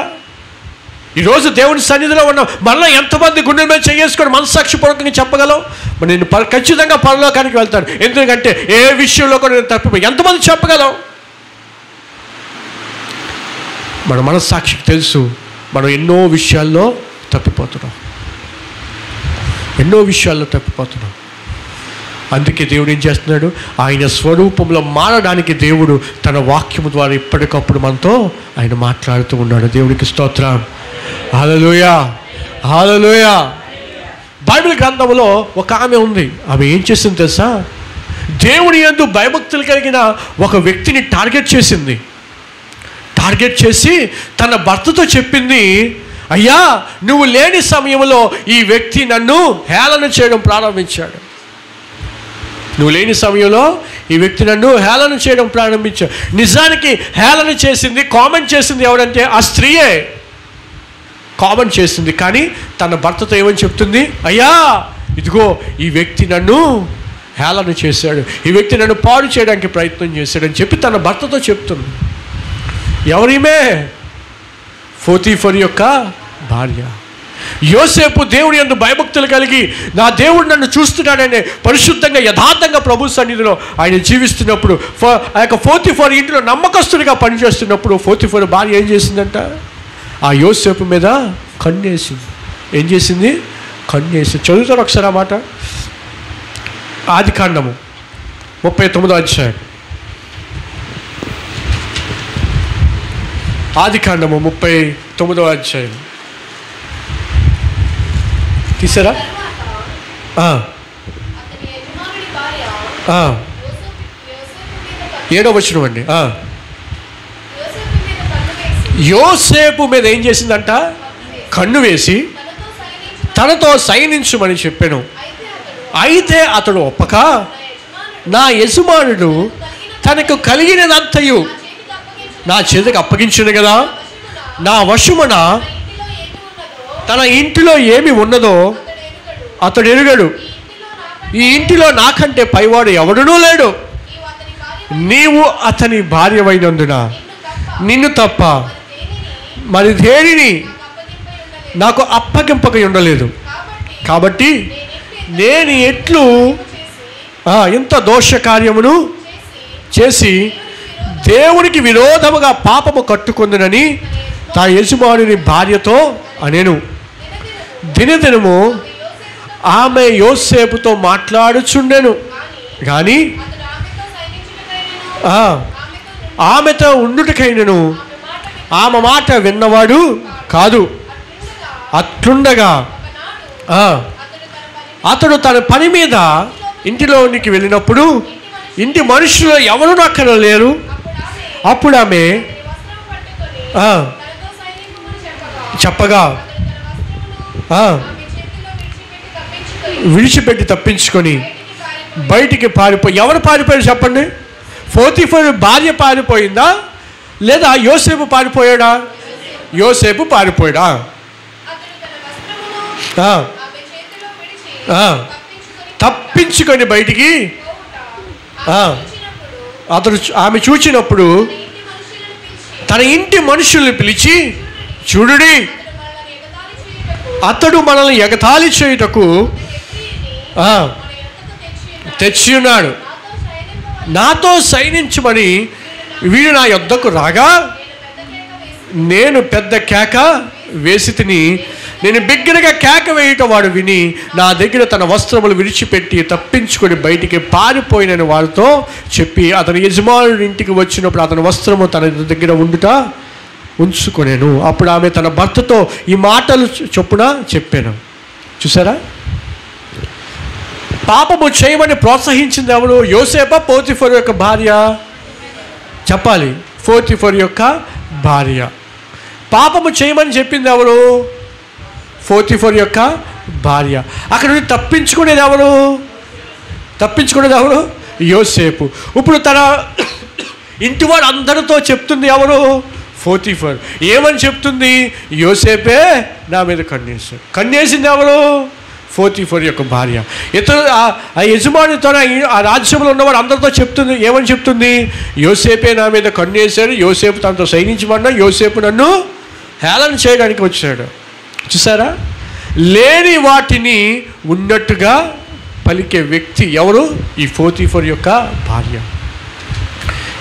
ఈరోజు దేవుని సన్నిధిలో ఉన్నావు, మళ్ళీ ఎంతమంది గుండెల మీద చేసుకొని మనస్సాక్షి పూర్వకంగా చెప్పగలవు? మరి నేను ఖచ్చితంగా పరలోకానికి వెళ్తాను, ఎందుకంటే ఏ విషయంలో కూడా నేను తప్పిపోయి ఎంతమంది చెప్పగలవు? మన మనస్సాక్షికి తెలుసు మనం ఎన్నో విషయాల్లో తప్పిపోతున్నాం. అందుకే దేవుడు ఏం చేస్తున్నాడు? ఆయన స్వరూపంలో మారడానికి దేవుడు తన వాక్యము ద్వారా ఎప్పటికప్పుడు మనతో ఆయన మాట్లాడుతూ ఉన్నాడు. దేవునికి స్తోత్రం. హల్లెలూయా, హల్లెలూయా. బైబిల్ గ్రంథంలో ఒక ఆమె ఉంది. ఆమె ఏం చేసింది తెలుసా? దేవుని యందు భయభక్తులు కలిగిన ఒక వ్యక్తిని టార్గెట్ చేసి తన భర్తతో చెప్పింది, అయ్యా నువ్వు లేని సమయంలో ఈ వ్యక్తి నన్ను హేళన చేయడం ప్రారంభించాడు. నువ్వు లేని సమయంలో ఈ వ్యక్తి నన్ను హేళన చేయడం ప్రారంభించాడు. నిజానికి హేళన చేసింది, కామెంట్ చేసింది ఎవరంటే ఆ స్త్రీయే కామెంట్ చేసింది. కానీ తన భర్తతో ఏమని చెప్తుంది? అయ్యా ఇదిగో ఈ వ్యక్తి నన్ను హేళన చేశాడు, ఈ వ్యక్తి నన్ను పాడు చేయడానికి ప్రయత్నం చేశాడు అని చెప్పి తన భర్తతో చెప్తుంది. ఎవరిమే? పోతీఫరు యొక్క భార్య. యోసేపు దేవుని యందు భయభక్తులు కలిగి నా దేవుడు నన్ను చూస్తున్నాడనే పరిశుద్ధంగా యథార్థంగా ప్రభు సన్నిధిలో ఆయన జీవిస్తున్నప్పుడు ఆ యొక్క పోతీఫరు ఇంటిలో నమ్మకస్తుడిగా పనిచేస్తున్నప్పుడు పోతీఫరు భార్య ఏం చేసిందంట? ఆ యోసేపు మీద కన్నేసింది. ఏం చేసింది? కన్నేసి. చదువుతారు ఒకసారి ఆ మాట. ఆదికాండము 39వ అధ్యాయం. ఆదికాండము 39వ అధ్యాయం తీసారా? 7వ వచనం అండి. యోసేపు మీద ఏం చేసిందంట? కన్ను వేసి తనతో సైనించుమని చెప్పాను. అయితే అతడు ఒప్పక నా యజమానుడు తనకు కలిగినదంతయు నా చేతికి అప్పగించింది కదా, నా వశమున తన ఇంటిలో ఏమి ఉన్నదో అతడు ఎరుగడు. ఈ ఇంటిలో నాకంటే పైవాడు ఎవడునూ లేడు. నీవు అతని భార్యవైనందున నిన్ను తప్ప మరి దేనిని నాకు అప్పగింపక ఉండలేదు. కాబట్టి నేను ఎట్లు ఇంత దోష కార్యమును చేసి దేవునికి విరోధముగా పాపము కట్టుకుందునని తా యజమానుని భార్యతో అనేను. దినదినము ఆమె యోసేపుతో మాట్లాడుచుండెను, కానీ ఆమెతో ఉండుటకైనను ఆమె మాట విన్నవాడు కాదు. అట్లుండగా అతడు తన పని మీద ఇంటిలోనికి వెళ్ళినప్పుడు ఇంటి మనుషులు ఎవరు అక్కడ లేరు. అప్పుడు ఆమె చెప్పగా విడిచిపెట్టి తప్పించుకొని బయటికి పారిపోయి, ఎవరు పారిపోయారు చెప్పండి? పోతీఫరు భార్య పారిపోయిందా లేదా యోసేపు పారిపోయాడా? యోసేపు పారిపోయాడా? తప్పించుకొని బయటికి అతడు ఆమె చూచినప్పుడు తన ఇంటి మనుషుల్ని పిలిచి, చూడుడి, అతడు మనల్ని ఎగతాళి చేయుటకు తెచ్చి ఉన్నాడు. నాతో సైనించమని వీడు నా యొద్దకు రాగా నేను పెద్ద కేక వేసి తిని, నేను బిగ్గరగా కేక వేయటం వాడు విని నా దగ్గర తన వస్త్రములు విడిచిపెట్టి తప్పించుకొని బయటికి పారిపోయినని వారితో చెప్పి అతని యజమానుడి ఇంటికి వచ్చినప్పుడు అతని వస్త్రము తన దగ్గర ఉంచుకొనేను. అప్పుడు ఆమె తన భర్తతో ఈ మాటలు చొప్పున చెప్పాను. చూసారా, పాపము చేయమని ప్రోత్సహించింది ఎవరు? యోసేపా పోతీఫరు యొక్క భార్య? చెప్పాలి, పోతీఫరు యొక్క భార్య. పాపము చేయమని చెప్పింది ఎవరు? పోతీఫరు యొక్క భార్య. అక్కడ నుండి తప్పించుకునేది ఎవరు? యోసేపు. ఇప్పుడు తన ఇంటివాడు అందరితో చెప్తుంది ఎవరు? పోతీఫర్. ఏమని చెప్తుంది? యోసేపే నా మీద కన్నేసింది ఎవరు? పోతీఫర్ యొక్క భార్య. ఇతను ఆ యజమానితో ఆ రాజ్యంలో ఉన్నవాడు అందరితో చెప్తుంది. ఏమని చెప్తుంది? యోసేపే నా మీద కన్నేశాడు, యోసేపు తనతో సైనించమన్నా, యోసేపు నన్ను హేళన చేయడానికి వచ్చాడు. చూసారా, లేని వాటిని ఉన్నట్టుగా పలికే వ్యక్తి ఎవరు? ఈ పోతీఫర్ యొక్క భార్య.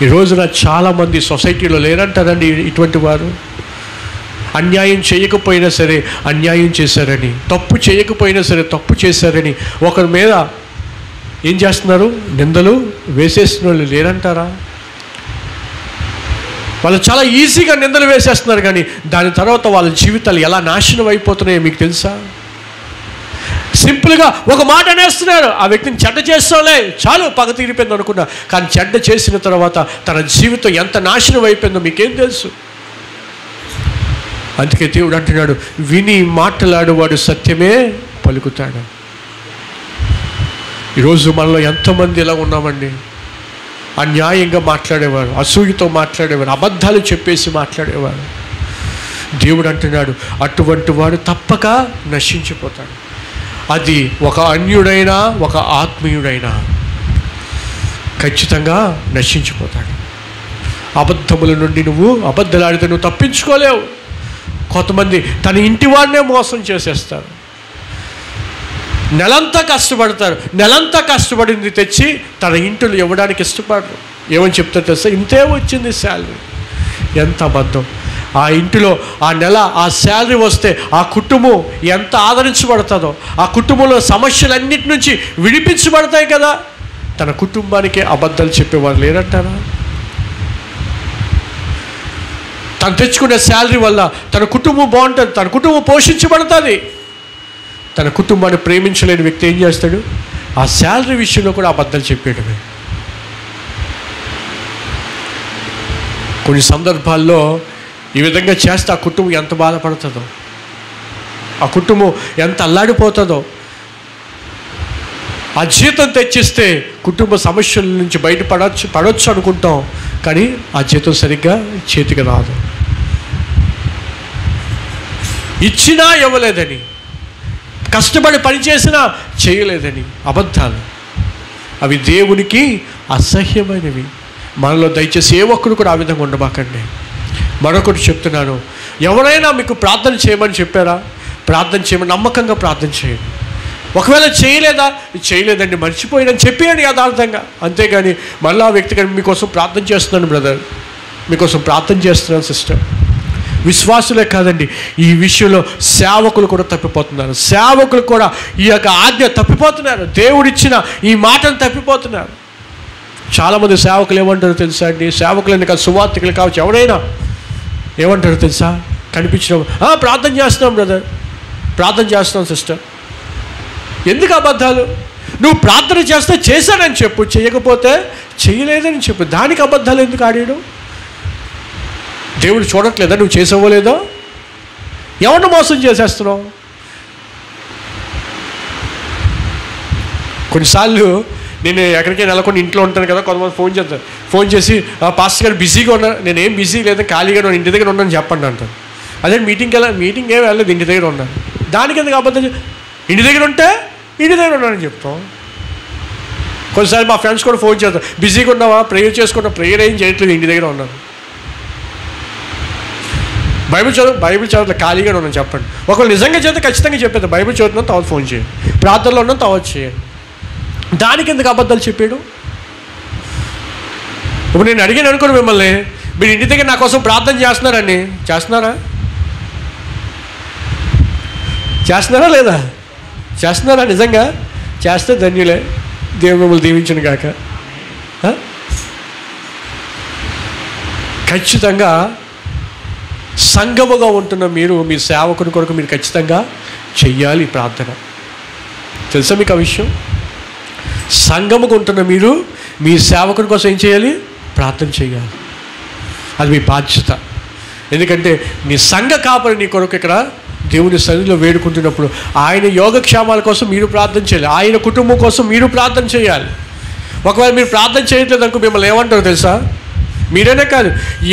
ఈ రోజున చాలామంది సొసైటీలో లేరంటారండి ఇటువంటి వారు. అన్యాయం చేయకపోయినా సరే అన్యాయం చేశారని, తప్పు చేయకపోయినా సరే తప్పు చేశారని ఒకరి మీద ఏం చేస్తున్నారు? నిందలు వేసేసిన వాళ్ళు లేరంటారా? వాళ్ళు చాలా ఈజీగా నిందలు వేసేస్తున్నారు, కానీ దాని తర్వాత వాళ్ళ జీవితాలు ఎలా నాశనం అయిపోతున్నాయో మీకు తెలుసా? సింపుల్గా ఒక మాట అనేస్తున్నారు, ఆ వ్యక్తిని చెడ్డ చేస్తాలే చాలు పగ తీరిపోయింది అనుకున్నా, కానీ చెడ్డ చేసిన తర్వాత తన జీవితం ఎంత నాశనం అయిపోయిందో మీకేం తెలుసు? అందుకే దేవుడు అంటున్నాడు, విని మాట్లాడేవాడు సత్యమే పలుకుతాడు. ఈరోజు మనలో ఎంతమంది ఇలా ఉన్నామండి? అన్యాయంగా మాట్లాడేవారు, అసూయతో మాట్లాడేవారు, అబద్ధాలు చెప్పేసి మాట్లాడేవారు. దేవుడు అంటున్నాడు, అటువంటి వాడు తప్పక నశించిపోతాడు. అది ఒక అన్యుడైనా ఒక ఆత్మీయుడైనా ఖచ్చితంగా నశించిపోతాడు. అబద్ధముల నుండి నువ్వు అబద్ధాలాడితే నువ్వు తప్పించుకోలేవు. కొంతమంది తన ఇంటి వాడినే మోసం చేసేస్తారు. నెలంతా కష్టపడతారు, నెలంతా కష్టపడింది తెచ్చి తన ఇంటిలో ఇవ్వడానికి ఇష్టపడరు. ఏమని చెప్తారు తెలుసా? ఇంతే వచ్చింది శాలరీ. ఎంత అబద్ధం! ఆ ఇంటిలో ఆ నెల ఆ శాలరీ వస్తే ఆ కుటుంబం ఎంత ఆదరించబడుతుందో, ఆ కుటుంబంలో సమస్యలన్నిటి నుంచి విడిపించబడతాయి కదా. తన కుటుంబానికి అబద్ధాలు చెప్పేవారు లేరంటారా? తను తెచ్చుకునే శాలరీ వల్ల తన కుటుంబం బాగుంటుంది, తన కుటుంబం పోషించబడుతుంది. తన కుటుంబాన్ని ప్రేమించలేని వ్యక్తి ఏం చేస్తాడు? ఆ శాలరీ విషయంలో కూడా అబద్ధాలు చెప్పేయడమే. కొన్ని సందర్భాల్లో ఈ విధంగా చేస్తే ఆ కుటుంబం ఎంత బాధపడుతుందో, ఆ కుటుంబం ఎంత అల్లాడిపోతుందో. ఆ జీతం తెచ్చిస్తే కుటుంబ సమస్యల నుంచి పడవచ్చు అనుకుంటాం, కానీ ఆ జీతం సరిగ్గా చేతికి రాదు. ఇచ్చినా ఇవ్వలేదని, కష్టపడి పనిచేసినా చేయలేదని అబద్ధాలు. అవి దేవునికి అసహ్యమైనవి. మనలో దయచేసి ఏ ఒక్కరు కూడా ఆ విధంగా ఉండబాకండి. మరొకటి చెప్తున్నాను, ఎవరైనా మీకు ప్రార్థన చేయమని చెప్పారా? ప్రార్థన చేయమని నమ్మకంగా ప్రార్థన చేయండి. ఒకవేళ చేయలేదండి మర్చిపోయానని చెప్పేయండి యథార్థంగా. అంతేగాని మళ్ళీ ఆ వ్యక్తి కానీ మీకోసం ప్రార్థన చేస్తున్నాను బ్రదర్, మీకోసం ప్రార్థన చేస్తున్నాను సిస్టర్. విశ్వాసులే కాదండి, ఈ విషయంలో సేవకులు కూడా తప్పిపోతున్నారు. సేవకులు కూడా ఈ యొక్క ఆజ్ఞ తప్పిపోతున్నారు. దేవుడిచ్చిన ఈ మాటను తప్పిపోతున్నారు. చాలామంది సేవకులు ఏమంటారు తెలుసా అండి? సేవకులని కాదు, సువార్తికులు కావచ్చు, ఎవరైనా ఏమంటారు తెలుసా? కనిపించడం, ప్రార్థన చేస్తున్నాం బ్రదర్, ప్రార్థన చేస్తున్నాం సిస్టర్. ఎందుకు అబద్ధాలు? నువ్వు ప్రార్థన చేస్తే చేశానని చెప్పు, చేయకపోతే చేయలేదని చెప్పు. దానికి అబద్ధాలు ఎందుకు ఆడాడు? దేవుడు చూడట్లేదా నువ్వు చేసావో లేదో? ఎవరిని మోసం చేసేస్తున్నావు? కొన్నిసార్లు నేను ఎక్కడికైనా నెలకొని ఇంట్లో ఉంటాను కదా, కొంతమంది ఫోన్ చేస్తారు. ఫోన్ చేసి పాస్టర్ గారు బిజీగా ఉన్నా. నేనేం బిజీ లేదా, ఖాళీగా ఉన్నాను, ఇంటి దగ్గర ఉన్నాను చెప్పండి అంటాను. అదే మీటింగ్కి మీటింగ్ ఏం వెళ్ళలేదు, ఇంటి దగ్గర ఉన్నాను. దానికి ఎందుకు అబద్ధం? ఇంటి దగ్గర ఉంటే ఇంటి దగ్గర ఉన్నానని చెప్తాం. కొన్నిసార్లు మా ఫ్రెండ్స్ కూడా ఫోన్ చేస్తారు, బిజీగా ఉన్నావా, ప్రేయర్ చేసుకున్నా. ప్రేయర్ ఏం చేయట్లేదు, ఇంటి దగ్గర ఉన్నాను. బైబిల్ చదవట్లేదు, ఖాళీగానే ఉన్నాను చెప్పండి. ఒకవేళ నిజంగా చేస్తే ఖచ్చితంగా చెప్పేది, బైబిల్ చదువుతున్నాను తర్వాత ఫోన్ చేయండి, ప్రార్థనలో ఉన్నాను తర్వాత చేయండి. దానికి ఎందుకు అబద్ధాలు చెప్పాడు? ఇప్పుడు నేను అడిగాను అనుకోండి మిమ్మల్ని, మీరు ఇంటి దగ్గర నా కోసం ప్రార్థన చేస్తున్నారండి, చేస్తున్నారా లేదా? చేస్తున్నారా? నిజంగా చేస్తే ధన్యులే, దేవుడు మిమ్మల్ని దీవించును గాక. ఖచ్చితంగా సంఘముగా ఉంటున్న మీరు మీ సేవకుని కొరకు మీరు ఖచ్చితంగా చెయ్యాలి ప్రార్థన. తెలుసా మీకు ఆ విషయం? సంఘముగా ఉంటున్న మీరు మీ సేవకుని కోసం ఏం చేయాలి? ప్రార్థన చేయాలి. అది మీ బాధ్యత. ఎందుకంటే నీ సంఘ కాపరి నీ కొరకు ఇక్కడ దేవుని సన్నిధిలో వేడుకుంటున్నప్పుడు ఆయన యోగక్షేమాల కోసం మీరు ప్రార్థన చేయాలి, ఆయన కుటుంబం కోసం మీరు ప్రార్థన చేయాలి. ఒకవేళ మీరు ప్రార్థన చేయట్లేదు అనుకో, మిమ్మల్ని ఏమంటారో తెలుసా? మీరేనే కాదు,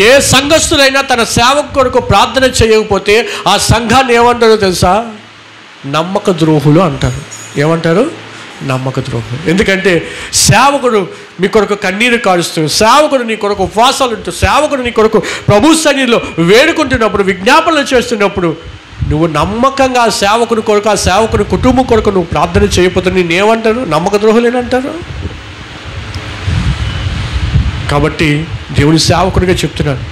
ఏ సంఘస్థులైనా తన సేవకు కొరకు ప్రార్థన చేయకపోతే ఆ సంఘాన్ని ఏమంటారో తెలుసా? నమ్మక ద్రోహులు అంటారు. ఏమంటారు? నమ్మక ద్రోహులు. ఎందుకంటే సేవకుడు మీ కొరకు కన్నీరు కారుస్తూ, సేవకుడు నీ కొరకు ఉపవాసాలు ఉంటూ, సేవకుడు నీ కొరకు ప్రభు సన్నిధిలో వేడుకుంటున్నప్పుడు, విజ్ఞాపనలు చేస్తున్నప్పుడు నువ్వు నమ్మకంగా ఆ సేవకుని కొరకు, ఆ సేవకుని కుటుంబం కొరకు నువ్వు ప్రార్థన చేయకపోతే నేనేమంటారు? నమ్మక ద్రోహులేనంటారు. కాబట్టి దేవుని సేవకునిగా చెప్తున్నాను,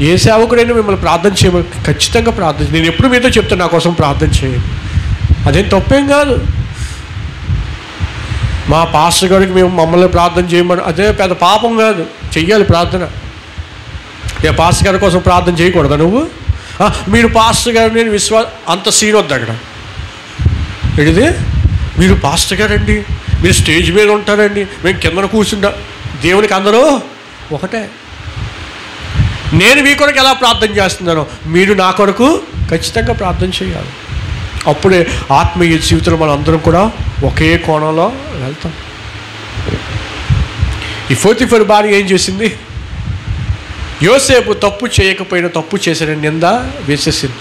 ఏ సేవకుడైనా మిమ్మల్ని ప్రార్థన చేయమని ఖచ్చితంగా ప్రార్థన. నేను ఎప్పుడు మీతో చెప్తాను, నా కోసం ప్రార్థన చేయండి. అదేం తప్పేం కాదు. మా పాస్టర్ గారికి మమ్మల్ని ప్రార్థన చేయమని అదే పెద్ద పాపం కాదు, చెయ్యాలి ప్రార్థన. ఏ పాస్టర్ గారి కోసం ప్రార్థన చేయకూడదా నువ్వు? మీరు పాస్టర్ గారు నేను అంత సీన్ వద్దు అక్కడ. ఏంటిది? మీరు పాస్టర్ గారండి, మీరు స్టేజ్ మీద ఉంటారండి, మేము కిందన కూర్చుంటా. దేవునికి అందరూ ఒకటే. నేను మీ కొరకు ఎలా ప్రార్థన చేస్తున్నానో మీరు నా కొరకు ఖచ్చితంగా ప్రార్థన చేయాలి. అప్పుడే ఆత్మీయ జీవితంలో మనం అందరం కూడా ఒకే కోణంలో వెళ్తాం. ఈ పోతీఫరు భార్య ఏం చేసింది? యోసేపు తప్పు చేయకపోయినా తప్పు చేశాడని నింద వేసేసింది.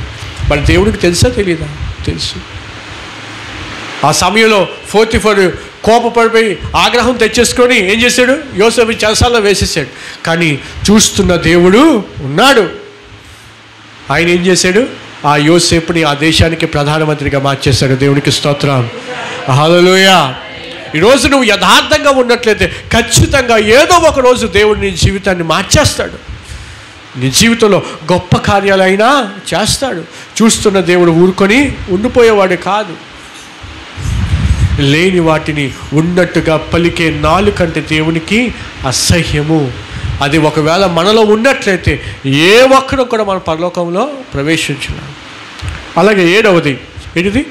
మరి దేవుడికి తెలుసా తెలీదా? తెలుసు. ఆ సమయంలో పోతీఫరు కోపపడిపోయి ఆగ్రహం తెచ్చేసుకొని ఏం చేశాడు? యోసేపు చెరసాలలో వేసేసాడు. కానీ చూస్తున్న దేవుడు ఉన్నాడు. ఆయన ఏం చేశాడు? ఆ యోసేపుని ఆ దేశానికి ప్రధానమంత్రిగా మార్చేశాడు. దేవునికి స్తోత్రం, హల్లెలూయా. ఈరోజు నువ్వు యథార్థంగా ఉన్నట్లయితే ఖచ్చితంగా ఏదో ఒక రోజు దేవుడు నీ జీవితాన్ని మార్చేస్తాడు. నీ జీవితంలో గొప్ప కార్యాలైనా చేస్తాడు. చూస్తున్న దేవుడు ఊరుకొని ఉండిపోయేవాడు కాదు. లేని వాటిని ఉన్నట్టుగా పలికే నాలుకంటే దేవునికి అసహ్యము. అది ఒకవేళ మనలో ఉన్నట్లయితే ఏ ఒక్కరు కూడా మన పరలోకంలో ప్రవేశించలేం. అలాగే 7వది ఏంటిది?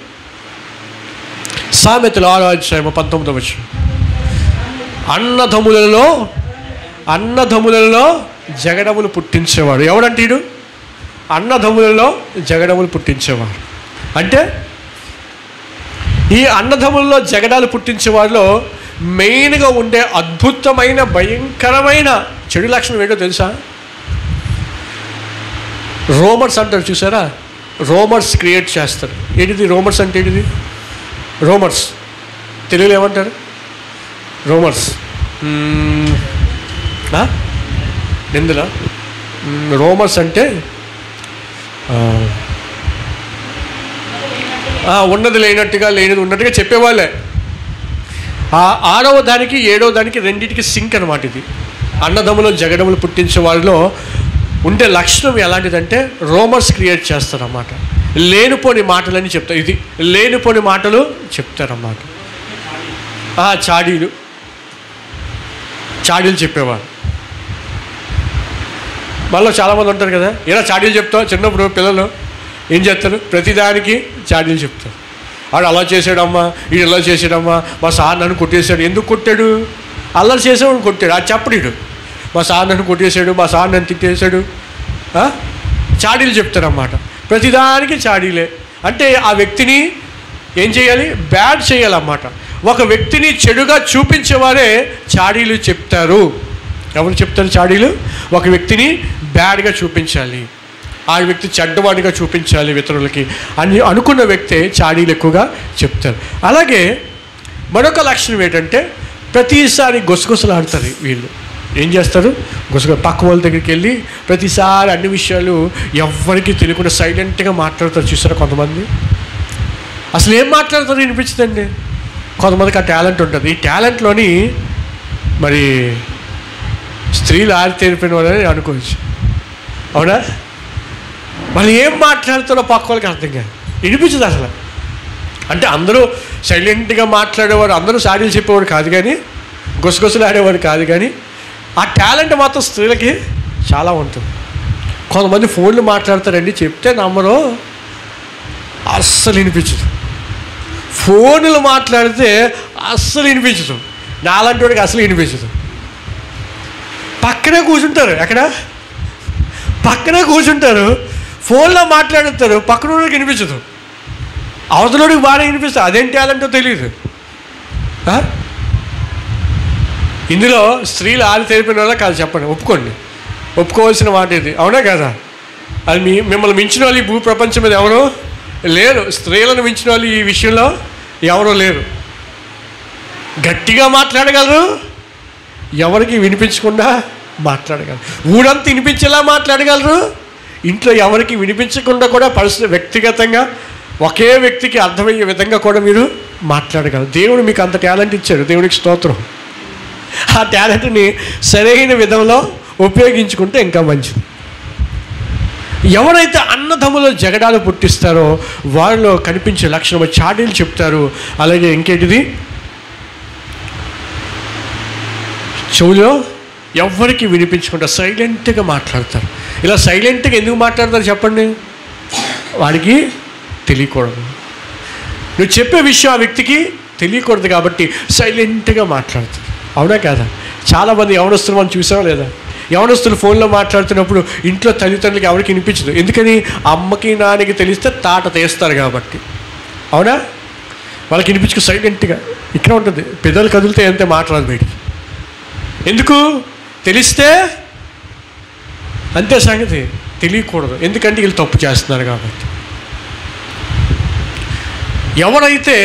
సామెతలు 6:19. అన్నదమ్ములలో జగడములు పుట్టించేవాడు ఎవడంటీడు? అన్నదమ్ములలో జగడములు పుట్టించేవాడు. అంటే ఈ అన్నదమ్ములలో జగడాలు పుట్టించే వారిలో మెయిన్గా ఉండే అద్భుతమైన భయంకరమైన చెడు లక్షణం ఏంటో తెలుసా? రోమర్స్ అంటారు చూసారా? రోమర్స్ క్రియేట్ చేస్తారు. ఏంటిది రోమర్స్ అంటే? ఏంటిది రోమర్స్? తెలుగులో ఏమంటారు? రోమర్స్ నిందులా? రోమర్స్ అంటే ఉన్నది లేనట్టుగా, లేనిది ఉన్నట్టుగా చెప్పేవాళ్ళే. ఆ 6వ దానికి 7వ దానికి రెండింటికి సింక్ అనమాట. ఇది అన్నదమ్ములు జగడములు పుట్టించే వాళ్ళలో ఉండే లక్షణం ఎలాంటిదంటే రోమర్స్ క్రియేట్ చేస్తారన్నమాట. లేనిపోని మాటలని చెప్తారు. ఇది లేనిపోని మాటలు చెప్తారన్నమాట. చాడీలు చెప్పేవారు. మళ్ళీ చాలామంది ఉంటారు కదా, ఇలా చాడీలు చెప్తావు. చిన్నప్పుడు పిల్లలు ఏం చేస్తారు? ప్రతిదానికి చాడీలు చెప్తారు. వాడు అలా చేసాడమ్మా, వీడు ఇలా చేసాడమ్మా, మా సార్ నన్ను కొట్టేశాడు. ఎందుకు కొట్టాడు? అల్లరి చేసాడు కొట్టాడు. అది చెప్పడు. మా సార్ నన్ను కొట్టేశాడు, మా సార్ నన్ను తిట్టేశాడు. చాడీలు చెప్తారన్నమాట. ప్రతిదానికి చాడీలే. అంటే ఆ వ్యక్తిని ఏం చేయాలి? బ్యాడ్ చేయాలన్నమాట. ఒక వ్యక్తిని చెడుగా చూపించేవారే చాడీలు చెప్తారు. ఎవరు చెప్తారు చాడీలు? ఒక వ్యక్తిని బ్యాడ్గా చూపించాలి, ఆ వ్యక్తి చెడ్డవాడిగా చూపించాలి ఇతరులకి అని అనుకున్న వ్యక్తే చాడీలు ఎక్కువగా చెప్తారు. అలాగే మరొక లక్షణం ఏంటంటే ప్రతిసారి గుసగుసలాడతారు. వీళ్ళు ఏం చేస్తారు? పక్క వాళ్ళ దగ్గరికి వెళ్ళి ప్రతిసారి అన్ని విషయాలు ఎవరికి తెలియకుండా సైలెంట్గా మాట్లాడతారు. చూసారా కొంతమంది? అసలు ఏం మాట్లాడతారు వినిపించదండి. కొంతమందికి ఆ టాలెంట్ ఉంటుంది. ఈ టాలెంట్లోని మరి స్త్రీలు ఆరితేరిపోయిన వాళ్ళని అనుకోవచ్చు. అవునా? వాళ్ళు ఏం మాట్లాడుతారో పక్క వాళ్ళకి అర్థం కాదు, వినిపించదు అసలు. అంటే అందరూ సైలెంట్గా మాట్లాడేవారు, అందరూ సాడీలు చెప్పేవాడు కాదు, కానీ గుసగుసలు ఆడేవాడు కాదు, కానీ ఆ టాలెంట్ మాత్రం స్త్రీలకి చాలా ఉంటుంది. కొంతమంది ఫోన్లు మాట్లాడతారండి, చెప్తే నమ్మరు, అస్సలు వినిపించదు. ఫోన్లు మాట్లాడితే అస్సలు వినిపించదు. నాలాంటి వాడికి అసలు వినిపించదు. పక్కనే కూర్చుంటారు, ఎక్కడ పక్కనే కూర్చుంటారు, ఫోన్లో మాట్లాడుతారు, పక్కన వాడికి వినిపించదు, అవతలడికి బాగా వినిపిస్తుంది. అదేం టాలెంటో తెలియదు. ఇందులో స్త్రీలు ఆరితేరిపోయిన వాళ్ళ కాదు, చెప్పండి, ఒప్పుకోండి, ఒప్పుకోవాల్సిన మాట ఇది. అవునా కదా? అది మిమ్మల్ని మించిన వాళ్ళు ఈ భూ ప్రపంచం మీద ఎవరో లేరు. స్త్రీలను మించిన వాళ్ళు ఈ విషయంలో ఎవరో లేరు. గట్టిగా మాట్లాడగలరు, ఎవరికి వినిపించకుండా మాట్లాడగలరు, ఊరంతా వినిపించేలా మాట్లాడగలరు, ఇంట్లో ఎవరికి వినిపించకుండా కూడా పరిస్థితి వ్యక్తిగతంగా ఒకే వ్యక్తికి అర్థమయ్యే విధంగా కూడా మీరు మాట్లాడగలరు. దేవుడు మీకు అంత టాలెంట్ ఇచ్చాడు, దేవుడికి స్తోత్రం. ఆ టాలెంట్ని సరైన విధంలో ఉపయోగించుకుంటే ఇంకా మంచిది. ఎవరైతే అన్నదమ్ములో జగడాలు పుట్టిస్తారో వారిలో కనిపించే లక్షణం చాడీలు చెప్తారు. అలాగే ఇంకేంటిది? చెవులో ఎవరికి వినిపించకుండా సైలెంట్గా మాట్లాడతారు. ఇలా సైలెంట్గా ఎందుకు మాట్లాడతారు చెప్పండి? వాడికి తెలియకూడదు. నువ్వు చెప్పే విషయం ఆ వ్యక్తికి తెలియకూడదు కాబట్టి సైలెంట్గా మాట్లాడతారు. అవునా కాదా? చాలామంది యవనస్తులు మనం చూసామా లేదా? యవనస్తులు ఫోన్లో మాట్లాడుతున్నప్పుడు ఇంట్లో తల్లిదండ్రులకి ఎవరికి వినిపించదు. ఎందుకని? అమ్మకి నాన్నకి తెలిస్తే తాట తీస్తారు కాబట్టి. అవునా? వాళ్ళకి వినిపించుకు సైలెంట్గా ఇక్కడ ఉంటుంది. పెద్దలు కదిలితే అంతే, మాట్లాడదు బయటికి. ఎందుకు? తెలిస్తే అంతే సంగతి, తెలియకూడదు. ఎందుకంటే వీళ్ళు తప్పు చేస్తున్నారు కాబట్టి. ఎవరైతే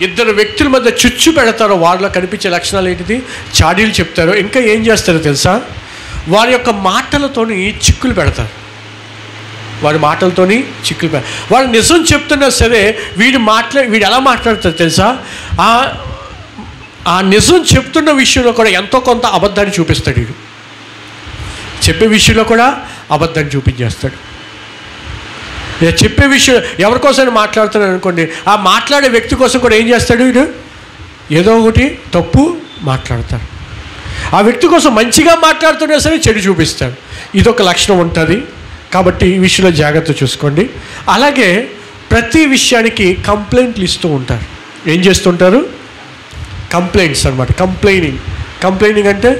ఇద్దరు వ్యక్తుల మధ్య చిచ్చు పెడతారో వారిలో కనిపించే లక్షణాలు ఏంటిది? చాడీలు చెప్తారో. ఇంకా ఏం చేస్తారో తెలుసా? వారి యొక్క మాటలతోని చిక్కులు పెడతారు. వారి మాటలతోని చిక్కులు పెడతారు. వాడు నిజం చెప్తున్నా సరే వీడు ఎలా మాట్లాడతారు తెలుసా? ఆ నిజం చెప్తున్న విషయంలో కూడా ఎంతో కొంత అబద్ధాన్ని చూపిస్తాడు. వీడు చెప్పే విషయంలో కూడా అబద్ధాన్ని చూపించేస్తాడు. చెప్పే విషయం ఎవరికోసం మాట్లాడుతున్నాడు అనుకోండి, ఆ మాట్లాడే వ్యక్తి కోసం కూడా ఏం చేస్తాడు వీడు? ఏదో ఒకటి తప్పు మాట్లాడతాడు. ఆ వ్యక్తి కోసం మంచిగా మాట్లాడుతున్నా సరే చెడు చూపిస్తాడు. ఇదొక లక్షణం ఉంటుంది. కాబట్టి ఈ విషయంలో జాగ్రత్త చూసుకోండి. అలాగే ప్రతి విషయానికి కంప్లైంట్లు ఇస్తూ ఉంటారు. ఏం చేస్తుంటారు? కంప్లైంట్స్ అనమాట. కంప్లైనింగ్ అంటే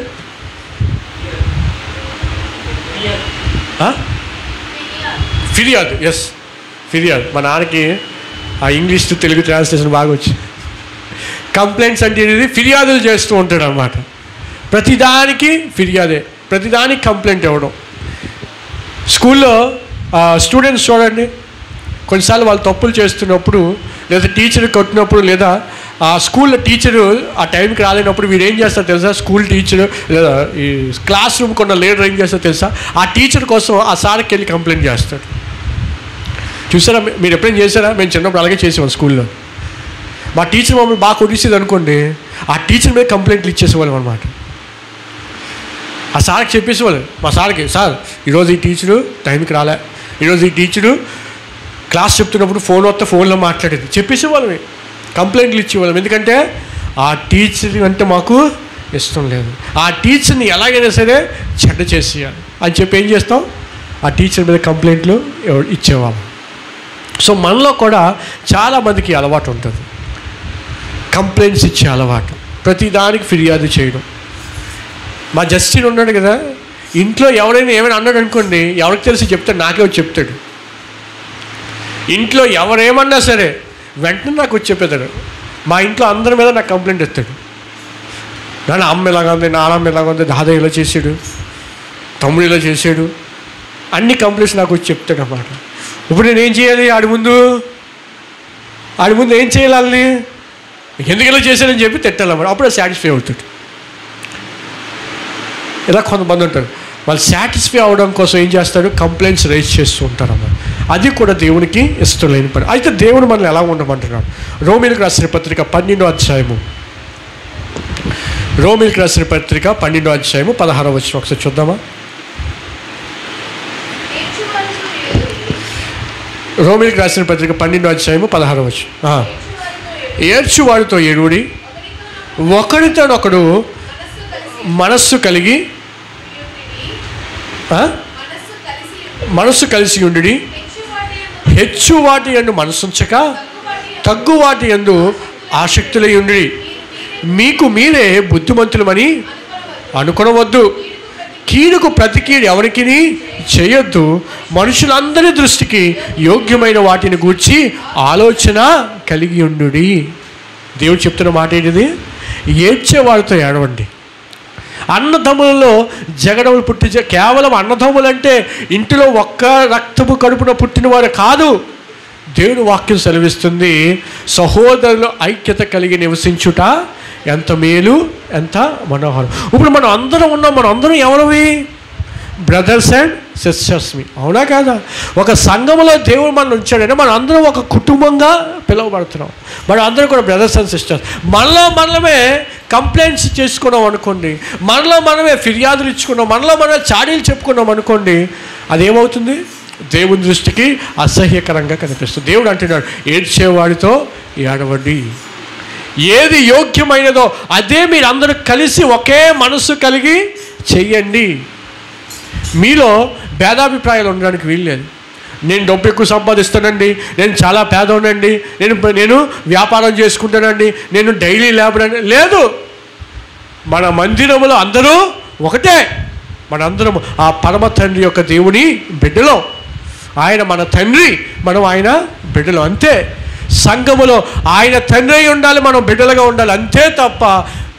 ఫిర్యాదు. ఎస్, ఫిర్యాదు. మా నాన్నకి ఆ ఇంగ్లీష్ టు తెలుగు ట్రాన్స్లేషన్ బాగా వచ్చి. కంప్లైంట్స్ అంటే ఇది ఫిర్యాదులు చేస్తూ ఉంటాడు అనమాట. ప్రతిదానికి ఫిర్యాదే, ప్రతిదానికి కంప్లైంట్ ఇవ్వడం. స్కూల్లో స్టూడెంట్స్ చూడండి, కొన్నిసార్లు వాళ్ళు తప్పులు చేస్తున్నప్పుడు, లేదా టీచర్ కొట్టినప్పుడు, లేదా ఆ స్కూల్లో టీచరు ఆ టైంకి రాలేనప్పుడు వీడు ఏం చేస్తారో తెలుసా? స్కూల్ టీచరు లేదా ఈ క్లాస్ రూమ్ కొన్న లీడర్ ఏం చేస్తారో తెలుసా? ఆ టీచర్ కోసం ఆ సార్కి వెళ్ళి కంప్లైంట్ చేస్తాడు. చూసారా? మీరు ఎప్పుడైనా చేశారా? మేము చిన్నప్పుడు అలాగే చేసేవాళ్ళం. స్కూల్లో మా టీచర్ మమ్మల్ని బాగా కొట్టేసేది అనుకోండి, ఆ టీచర్ మీద కంప్లైంట్లు ఇచ్చేసేవాళ్ళం అనమాట. ఆ సార్కి చెప్పేసేవాళ్ళు, మా సార్కి, సార్ ఈరోజు ఈ టీచరు టైంకి రాలే, ఈరోజు ఈ టీచరు క్లాస్ చెప్తున్నప్పుడు ఫోన్ వస్తే ఫోన్లో మాట్లాడేది, చెప్పేసేవాళ్ళమే. కంప్లైంట్లు ఇచ్చేవాళ్ళం. ఎందుకంటే ఆ టీచర్ అంటే మాకు ఇష్టం లేదు, ఆ టీచర్ని ఎలాగైనా సరే చెడ్డ చేసేయాలి అని చెప్పి ఏం చేస్తాం? ఆ టీచర్ మీద కంప్లైంట్లు ఇచ్చేవాళ్ళం. సో మనలో కూడా చాలామందికి అలవాటు ఉంటుంది, కంప్లైంట్స్ ఇచ్చే అలవాటు, ప్రతిదానికి ఫిర్యాదు చేయడం. మా జస్టిన్ ఉన్నాడు కదా, ఇంట్లో ఎవరైనా ఏమైనా అన్నాడు అనుకోండి, ఎవరికి తెలిసి చెప్తాడు, నాకే వచ్చి చెప్తాడు. ఇంట్లో ఎవరేమన్నా సరే వెంటనే నాకు వచ్చి చెప్పేస్తాడు. మా ఇంట్లో అందరి మీద నాకు కంప్లైంట్ ఇస్తాడు. నాన్న అమ్మ ఇలాగా ఉంది, నాన్నమ్మ ఇలాగా ఉంది, దాదా ఇలా చేసాడు, తమ్ముడు ఇలా చేసాడు, అన్ని కంప్లైంట్స్ నాకు వచ్చి చెప్తాడు అన్నమాట. ఇప్పుడు నేను ఏం చేయాలి? ఆడి ముందు ఏం చేయాలి? ఎందుకు ఇలా చేశాడని చెప్పి తిట్టాలన్నమాట. అప్పుడే సాటిస్ఫై అవుతాడు. ఇలా కొంతమంది ఉంటారు, వాళ్ళు సాటిస్ఫై అవడం కోసం ఏం చేస్తాడు? కంప్లైంట్స్ రైజ్ చేస్తూ ఉంటారు అన్నమాట. అది కూడా దేవునికి ఇష్టం లేని పని. అయితే దేవుడు మనల్ని ఎలా ఉండమంటున్నాడు? రోమీయులకు రాసిన పత్రిక 12వ అధ్యాయము, రోమీయులకు రాసిన పత్రిక 12వ అధ్యాయము 16వ వచనం ఒకసారి చూద్దామా? రోమీయులకు రాసిన పత్రిక 12వ అధ్యాయము 16వ వచనం. ఏడ్చువాడితో ఏడుడి, ఒకడితోనొకడు మనస్సు కలిగి కలిసి ఉండి, హెచ్చు వాటి యందు మనసుంచక తగ్గు వాటి యందు ఆసక్తులై ఉండి, మీకు మీరే బుద్ధిమంతులమని అనుకొనవద్దు. కీడుకు ప్రతి కీడు ఎవరికి చేయొద్దు. మనుషులందరి దృష్టికి యోగ్యమైన వాటిని గూర్చి ఆలోచన కలిగి ఉండు. దేవుడు చెప్తున్న మాట ఏంటిది? ఏడ్చేవాడితో ఏడవండి. అన్నదమ్ములలో జగడములు పుట్టి, కేవలం అన్నదమ్ములంటే ఇంటిలో ఒక్క రక్తపు కడుపున పుట్టినవారు కాదు. దేవుని వాక్యం సెలవిస్తుంది, సహోదరులు ఐక్యత కలిగి నివసించుట ఎంత మేలు, ఎంత మనోహరం. ఇప్పుడు మనం అందరం ఉన్నాం. మనం అందరం ఎవరివి? Brothers and sisters. అవునా కాదా? ఒక సంఘంలో దేవుడు మనం ఉంచాడంటే మనం అందరం ఒక కుటుంబంగా పిలువబడుతున్నాం. మనం అందరం కూడా బ్రదర్స్ అండ్ సిస్టర్స్. మనమే కంప్లైంట్స్ చేసుకున్నాం అనుకోండి, మనమే ఫిర్యాదులు ఇచ్చుకున్నాం, మనమే చాడీలు చెప్పుకున్నాం అనుకోండి, అదేమవుతుంది? దేవుని దృష్టికి అసహ్యకరంగా కనిపిస్తుంది. దేవుడు అంటున్నాడు, ఏడ్చేవాడితో ఏడవండి. ఏది యోగ్యమైనదో అదే మీరు అందరూ కలిసి ఒకే మనసు కలిగి చెయ్యండి. మీలో భేదాభిప్రాయాలు ఉండడానికి వీల్లేదు. నేను డబ్బు ఎక్కువ సంపాదిస్తానండి, నేను చాలా పేదోనండి, నేను వ్యాపారం చేసుకుంటానండి, నేను డైలీ లేబర్ అండి. లేదు, మన మందిరంలో అందరూ ఒకటే. మనందరం ఆ పరమ తండ్రి యొక్క దేవుని బిడ్డలో. ఆయన మన తండ్రి, మనం ఆయన బిడ్డలు, అంతే. సంఘములో ఆయన తండ్రి అయి ఉండాలి, మనం బిడ్డలుగా ఉండాలి, అంతే తప్ప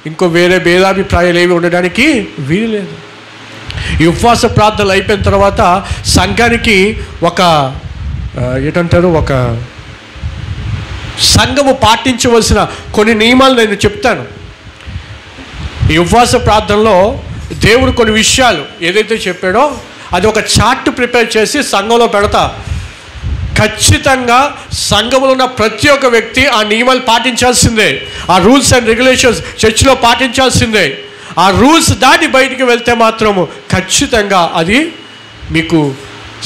ఇంకో వేరే భేదాభిప్రాయాలు ఏమి ఉండడానికి వీలు లేదు. ఈ ఉపవాస ప్రార్థనలు అయిపోయిన తర్వాత సంఘానికి ఒక సంఘము పాటించవలసిన కొన్ని నియమాలు నేను చెప్తాను. ఈ ఉపవాస ప్రార్థనలో దేవుడు కొన్ని విషయాలు ఏదైతే చెప్పాడో అది ఒక చార్ట్ ప్రిపేర్ చేసి సంఘంలో పెడతా. ఖచ్చితంగా సంఘంలో ఉన్న ప్రతి ఒక్క వ్యక్తి ఆ నియమాలు పాటించాల్సిందే. ఆ రూల్స్ అండ్ రెగ్యులేషన్స్ చర్చిలో పాటించాల్సిందే. ఆ రూల్స్ దాటి బయటికి వెళ్తే మాత్రము ఖచ్చితంగా అది మీకు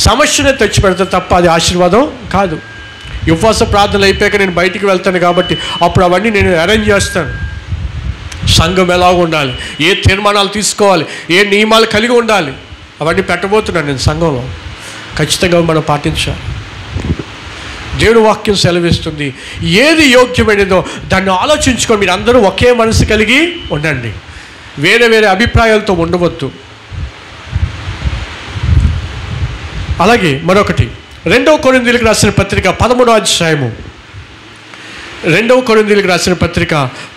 సమస్యనే తెచ్చిపెడతా తప్ప అది ఆశీర్వాదం కాదు. ఉపవాస ప్రార్థనలు అయిపోయాక నేను బయటికి వెళ్తాను కాబట్టి అప్పుడు అవన్నీ నేను అరేంజ్ చేస్తాను. సంఘం ఎలాగ ఉండాలి, ఏ తీర్మానాలు తీసుకోవాలి, ఏ నియమాలు కలిగి ఉండాలి, అవన్నీ పెట్టబోతున్నాను నేను సంఘంలో. ఖచ్చితంగా మనం పాటించాలి. దేవుని వాక్యం సెలవిస్తుంది, ఏది యోగ్యమైనదో దాన్ని ఆలోచించుకొని మీరు అందరూ ఒకే మనసు కలిగి ఉండండి, వేరే వేరే అభిప్రాయాలతో ఉండవద్దు. అలాగే మరొకటి 2వ కొరింథీయులకు రాసిన పత్రిక 13వ అధ్యాయము 2వ కొరింథీయులకు రాసిన పత్రిక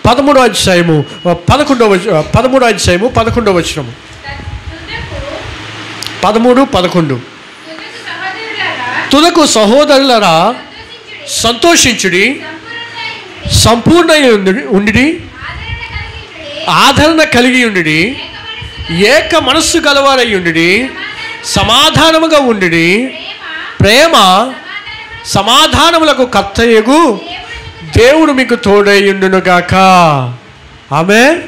13వ అధ్యాయము 11వ వచనము 13-11 తుదకు సహోదరులారా సంతోషించుడి, సంపూర్ణ ఉండి, ఆదరణ కలిగి ఉండి, ఏక మనస్సు గలవారై ఉండి, సమాధానముగా ఉండి, ప్రేమ సమాధానములకు కర్తయగు దేవుడు మీకు తోడైయుండునుగాక. ఆమేన్.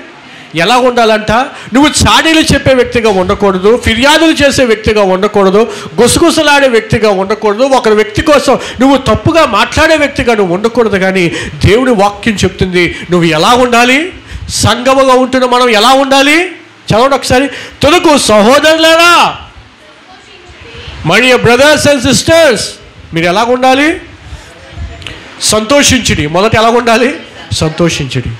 ఎలా ఉండాలంట? నువ్వు చాడీలు చెప్పే వ్యక్తిగా ఉండకూడదు, ఫిర్యాదులు చేసే వ్యక్తిగా ఉండకూడదు, గుసగుసలాడే వ్యక్తిగా ఉండకూడదు, ఒక వ్యక్తి కోసం నువ్వు తప్పుగా మాట్లాడే వ్యక్తిగా నువ్వు ఉండకూడదు. కానీ దేవుడి వాక్యం చెప్తుంది నువ్వు ఎలా ఉండాలి. సంఘముగా ఉంటున్న మనం ఎలా ఉండాలి? చదవండి ఒకసారి. తుదకు సహోదరులారా, my dear brothers and sisters, మీరు ఎలా ఉండాలి? సంతోషించుడి. మొదట ఎలా ఉండాలి? సంతోషించుడి.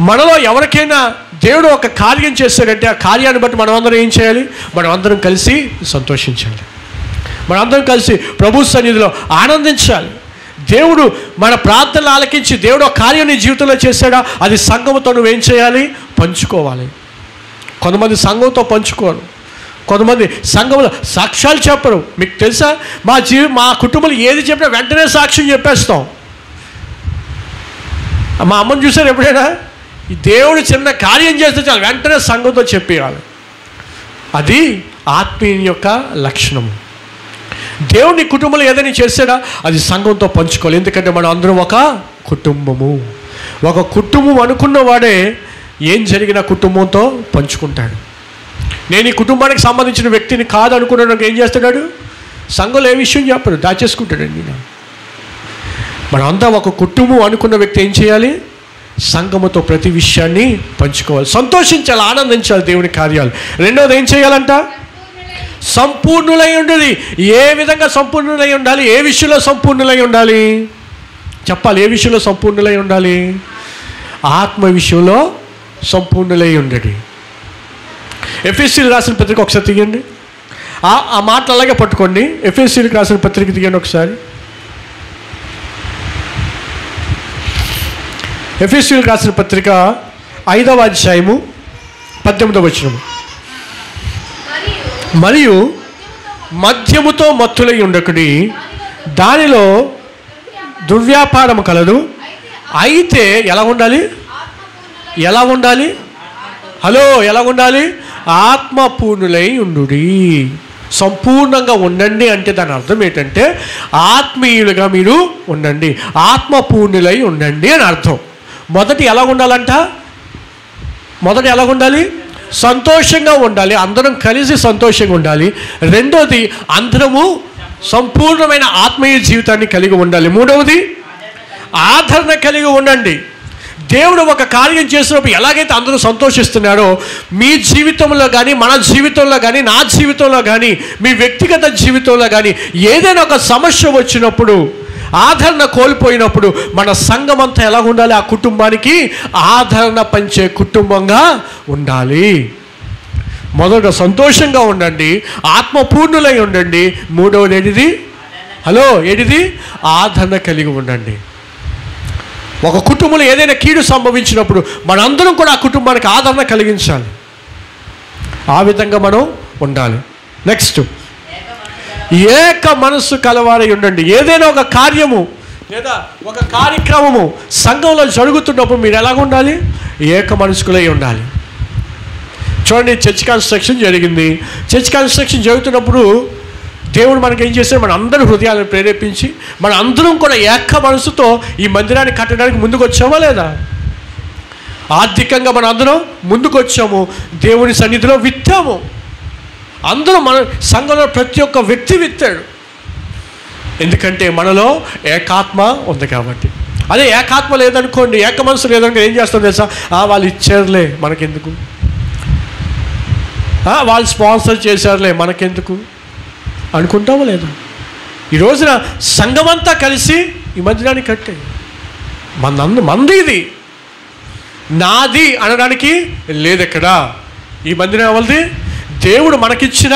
మనలో ఎవరికైనా దేవుడు ఒక కార్యం చేస్తాడంటే ఆ కార్యాన్ని బట్టి మనం అందరం ఏం చేయాలి? మనం అందరం కలిసి సంతోషించాలి. మనందరం కలిసి ప్రభు సన్నిధిలో ఆనందించాలి. దేవుడు మన ప్రార్థనలు ఆలకించి దేవుడు ఒక కార్యం నీ జీవితంలో చేశాడా, అది సంఘముతో నువ్వేం చేయాలి? పంచుకోవాలి. కొంతమంది సంఘంతో పంచుకోరు, కొంతమంది సంఘంలో సాక్ష్యాలు చెప్పరు. మీకు తెలుసా, మా కుటుంబంలో ఏది చెప్పినా వెంటనే సాక్ష్యం చెప్పేస్తాం. మా అమ్మని చూసారు ఎప్పుడైనా? ఈ దేవుడు చిన్న కార్యం చేస్తే చాలు వెంటనే సంఘంతో చెప్పేయాలి. అది ఆత్మీయ యొక్క లక్షణము. దేవుని కుటుంబంలో ఏదైనా చేశాడా అది సంఘంతో పంచుకోవాలి. ఎందుకంటే మనం అందరం ఒక కుటుంబము. ఒక కుటుంబం అనుకున్న వాడే ఏం జరిగినా కుటుంబంతో పంచుకుంటాడు. నేను ఈ కుటుంబానికి సంబంధించిన వ్యక్తిని కాదు అనుకున్నాను ఏం చేస్తున్నాడు? సంఘంలో ఏ విషయం చెప్పడు, దాచేసుకుంటాడండి. మనం అంతా ఒక కుటుంబం అనుకున్న వ్యక్తి ఏం చేయాలి? సంఘముతో ప్రతి విషయాన్ని పంచుకోవాలి, సంతోషించాలి, ఆనందించాలి దేవుని కార్యాలు. రెండవది ఏం చేయాలంట? సంపూర్ణులై ఉండాలి. ఏ విధంగా సంపూర్ణులై ఉండాలి? ఏ విషయంలో సంపూర్ణులై ఉండాలి చెప్పాలి. ఏ విషయంలో సంపూర్ణులై ఉండాలి? ఆత్మ విషయంలో సంపూర్ణులై ఉండండి. ఎఫెసీయులకు రాసిన పత్రిక ఒకసారి తీయండి. ఆ మాటలు అలాగే పట్టుకోండి. ఎఫెసీయులకు రాసిన పత్రిక తీయండి ఒకసారి. ఎఫెసీయులకు రాసిన పత్రిక 5వ అధ్యాయము 18వ వచనము. మరియు మద్యముతో మత్తులై ఉండకుడి, దానిలో దుర్వ్యాపారము కలదు. అయితే ఎలా ఉండాలి? ఎలా ఉండాలి? హలో, ఎలా ఉండాలి? ఆత్మపూర్ణులై ఉండుడి. సంపూర్ణంగా ఉండండి అంటే దాని అర్థం ఏంటంటే ఆత్మీయులుగా మీరు ఉండండి, ఆత్మపూర్ణులై ఉండండి అని అర్థం. మొదటి ఎలా ఉండాలంట? మొదటి ఎలా ఉండాలి? సంతోషంగా ఉండాలి, అందరం కలిసి సంతోషంగా ఉండాలి. రెండోది అందరము సంపూర్ణమైన ఆత్మీయ జీవితాన్ని కలిగి ఉండాలి. మూడవది ఆదరణ కలిగి ఉండండి. దేవుడు ఒక కార్యం చేసినప్పుడు ఎలాగైతే అందరూ సంతోషిస్తున్నారో మీ జీవితంలో కానీ, మన జీవితంలో కానీ, నా జీవితంలో కానీ, మీ వ్యక్తిగత జీవితంలో కానీ ఏదైనా ఒక సమస్య వచ్చినప్పుడు, ఆదరణ కోల్పోయినప్పుడు మన సంఘం అంతా ఎలా ఉండాలి? ఆ కుటుంబానికి ఆదరణ పంచే కుటుంబంగా ఉండాలి. మొదట సంతోషంగా ఉండండి, ఆత్మపూర్ణులై ఉండండి. మూడవది ఏడిది? హలో, ఏడిది? ఆదరణ కలిగి ఉండండి. ఒక కుటుంబంలో ఏదైనా కీడు సంభవించినప్పుడు మనందరం కూడా ఆ కుటుంబానికి ఆదరణ కలిగించాలి. ఆ విధంగా మనం ఉండాలి. నెక్స్ట్, ఏక మనస్సు కలవారై ఉండండి. ఏదైనా ఒక కార్యము లేదా ఒక కార్యక్రమము సంఘంలో జరుగుతున్నప్పుడు మీరు ఎలాగ ఉండాలి? ఏక మనస్కులై ఉండాలి. చూడండి, చర్చ్ కన్స్ట్రక్షన్ జరిగింది. చర్చ్ కన్స్ట్రక్షన్ జరుగుతున్నప్పుడు దేవుడు మనకి ఏం చేశాడు? మన అందరి హృదయాలను ప్రేరేపించి మన అందరం కూడా ఏక మనసుతో ఈ మందిరాన్ని కట్టడానికి ముందుకు వచ్చామా లేదా? ఆర్థికంగా మన అందరం ముందుకు వచ్చాము, దేవుని సన్నిధిలో విత్తాము. అందరూ మన సంఘంలో ప్రతి ఒక్క వ్యక్తి విత్తాడు. ఎందుకంటే మనలో ఏకాత్మ ఉంది కాబట్టి. అదే ఏకాత్మ లేదనుకోండి, ఏక మనసు లేదనుకో ఏం చేస్తాం తెలుసా? వాళ్ళు ఇచ్చారులే మనకెందుకు, వాళ్ళు స్పాన్సర్ చేశారులే మనకెందుకు అనుకుంటామో లేదా? ఈ రోజున సంఘమంతా కలిసి ఈ మందిరాన్ని కట్టే మంది ఇది నాది అనడానికి లేదు. ఎక్కడ ఈ మందిరం ఎవరిది? దేవుడు మనకిచ్చిన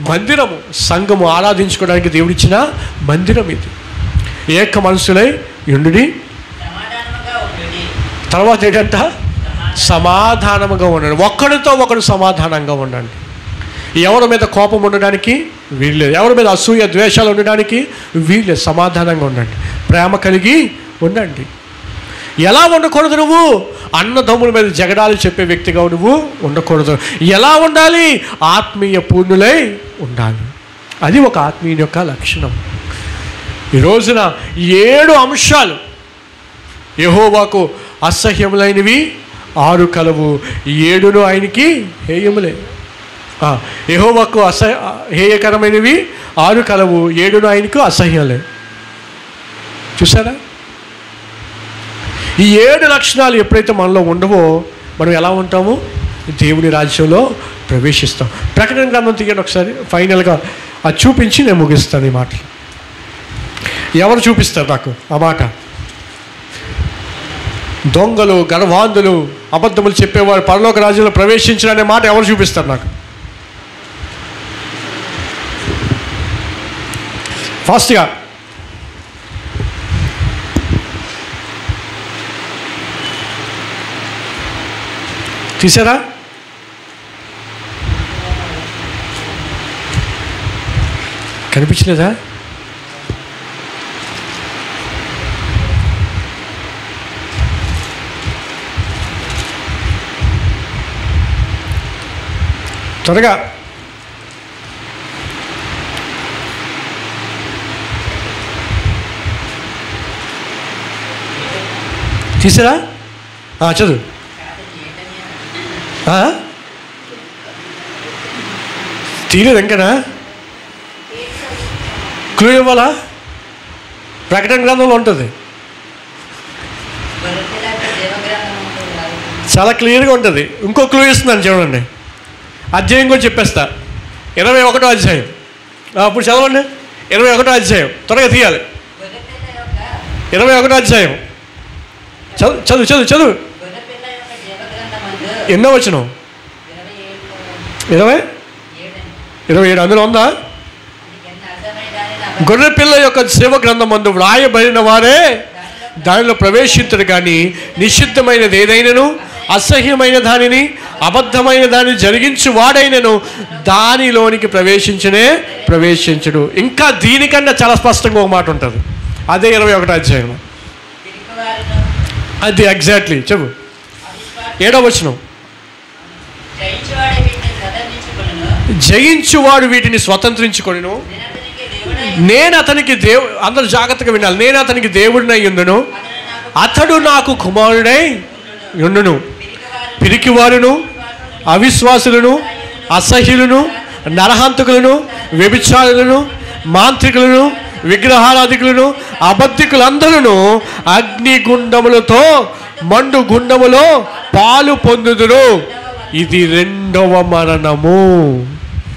మందిరము, సంఘము ఆరాధించుకోవడానికి దేవుడిచ్చిన మందిరం ఇది. ఏక మనసులై ఉండుడి. తర్వాత ఏంటంట? సమాధానముగా ఉండండి. ఒక్కడితో ఒకడు సమాధానంగా ఉండండి. ఎవరి మీద కోపం ఉండడానికి వీల్లేదు, ఎవరి మీద అసూయ ద్వేషాలు ఉండడానికి వీల్లేదు. సమాధానంగా ఉండండి, ప్రేమ కలిగి ఉండండి. ఎలా ఉండకూడదు? నువ్వు అన్నదమ్ముల మీద జగడాలు చెప్పే వ్యక్తిగా నువ్వు ఉండకూడదు. ఎలా ఉండాలి? ఆత్మీయ పూర్ణులై ఉండాలి. అది ఒక ఆత్మీయ యొక్క లక్షణం. ఈ రోజున 7 అంశాలు యెహోవాకు అసహ్యములైనవి 6 కలవు, 7 ఆయనకి హేయములే. యెహోవాకు హేయకరమైనవి 6 కలవు, 7 ఆయనకు అసహ్యంలే. చూసారా? ఈ 7 లక్షణాలు ఎప్పుడైతే మనలో ఉండవో మనం ఎలా ఉంటాము? దేవుని రాజ్యంలో ప్రవేశిస్తాం. ప్రకటన గ్రంథం తీయండి ఒకసారి. ఫైనల్గా అది చూపించి నేను ముగిస్తాను ఈ మాటలు. ఎవరు చూపిస్తారు నాకు ఆ మాట? దొంగలు, గర్వాంధులు, అబద్ధములు చెప్పేవారు పరలోక రాజ్యంలో ప్రవేశించరనే మాట ఎవరు చూపిస్తారు నాకు? ఫాస్ట్గా తీసారా? కనిపించలేదా? త్వరగా తీసారా? చదువు. తీయలేదు ఇంకనా? క్లూ ఇవ్వాలా? ప్రకటన గ్రంథంలో ఉంటుంది, చాలా క్లియర్గా ఉంటుంది. ఇంకో క్లూ ఇస్తున్నాను చూడండి, అధ్యాయం కూడా చెప్పేస్తా. 21వ అధ్యాయం. అప్పుడు చదవండి. 21వ అధ్యాయం త్వరగా తీయాలి. 21వ అధ్యాయం చదువు చదువు చదువు చదువు. ఎన్నో వచనం? 27. అందులో ఉందా? గొర్రెపిల్ల యొక్క జీవ గ్రంథం మందు వ్రాయబడిన వారే దానిలో ప్రవేశించరు, కానీ నిషిద్ధమైనది ఏదైనాను, అసహ్యమైన దానిని, అబద్ధమైన దానిని జరిగించి వాడైనను దానిలోనికి ప్రవేశించడు. ఇంకా దీనికన్నా చాలా స్పష్టంగా ఒక మాట ఉంటుంది, అదే 21వ అధ్యాయం. అది ఎగ్జాక్ట్లీ చెప్పు. 7వ వచనం. జయించువాడు వీటిని స్వతంత్రించుకొనును, నేను అతనికి అందరూ జాగ్రత్తగా వినాలి, నేను అతనికి దేవుడినై ఉండును, అతడు నాకు కుమారుడై ఉండును. పిరికివారును, అవిశ్వాసులను, అసహ్యులను, నరహంతకులను, వ్యభిచారులను, మాంత్రికులను, విగ్రహారాధికులను, అబద్ధికులందరూ అగ్నిగుండములతో మండు గుండములో పాలు పొందుదురు. ఇది 2వ మరణము.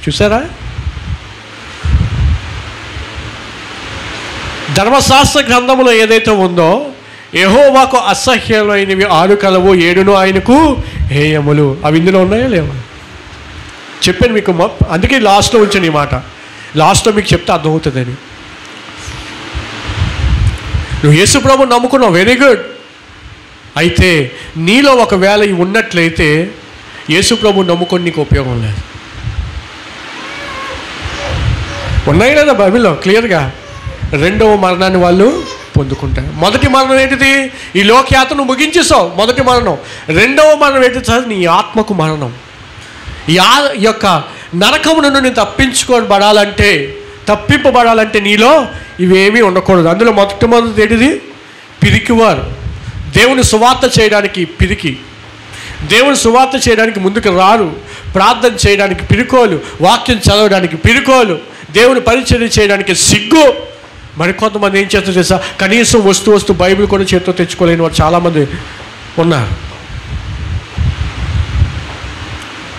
చూసారా? ధర్మశాస్త్ర గ్రంథంలో ఏదైతే ఉందో, యెహోవాకు అసహ్యమైనవి 6 కలవు, 7 ఆయనకు హేయములు. అవి ఇందులో ఉన్నాయా లేవా? చెప్పాను మీకు, అందుకే లాస్ట్లో ఉంచాను ఈ మాట. లాస్ట్లో మీకు చెప్తే అర్థమవుతుందని. నువ్వు యేసు ప్రభువుని నమ్ముకున్నావు, వెరీ గుడ్. అయితే నీలో ఒకవేళ ఇవి ఉన్నట్లయితే యేసు ప్రభువుని నమ్ముకొని నీకు ఉపయోగం లేదు. ఉన్నాయి లేదా బైబిల్లో క్లియర్గా? 2వ మరణాన్ని వాళ్ళు పొందుకుంటారు. మొదటి మరణం ఏంటిది? ఈ లోకయాత్రను ముగించేసావు, మొదటి మరణం. 2వ మరణం ఏంటి సార్? నీ ఆత్మకు మరణం. ఈ యొక్క నరకము నుండి నేను తప్పింపబడాలంటే నీలో ఇవేమీ ఉండకూడదు. అందులో మొదటి ఏంటిది? పిరికివారు. దేవుని సువార్త చేయడానికి పిరికి, దేవుని సువార్త చేయడానికి ముందుకు రారు, ప్రార్థన చేయడానికి పిరుకోలు, వాక్యం చదవడానికి పిరుకోలు, దేవుని పరిచర్య చేయడానికి సిగ్గు. మరికొంతమంది ఏం చేస్తారో తెలుసా? కనీసం వస్తూ బైబిల్ కూడా చేతితో తెచ్చుకోలేని వారు చాలామంది ఉన్నారు.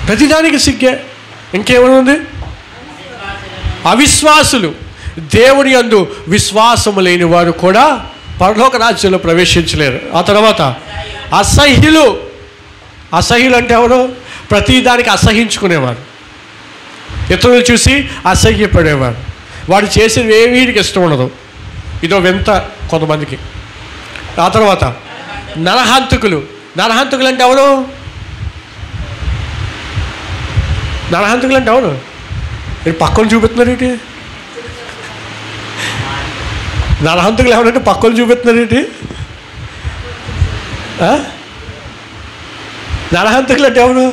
ప్రతిదానికి సిగ్గే. ఇంకేమనుంది? అవిశ్వాసులు, దేవుని యందు విశ్వాసము లేని వారు కూడా పరలోక రాజ్యంలో ప్రవేశించలేరు. ఆ తర్వాత అసహ్యులు. అసహ్యులు అంటే ఎవరు? ప్రతిదానికి అసహించుకునేవారు, ఇతరులు చూసి అసహ్యపడేవారు, వాడు చేసేది ఏ వీడికి ఇష్టం ఉండదు. ఇదో వింత కొంతమందికి. ఆ తర్వాత నరహంతకులు. నరహంతకులు అంటే ఎవరు? మీరు పక్కలు చూపెడుతున్నారు ఏంటి? నరహంతకులు ఎవరంటే పక్కలు చూపెడుతున్నారు ఏంటి? నరహంతకులు అంటే ఎవరు?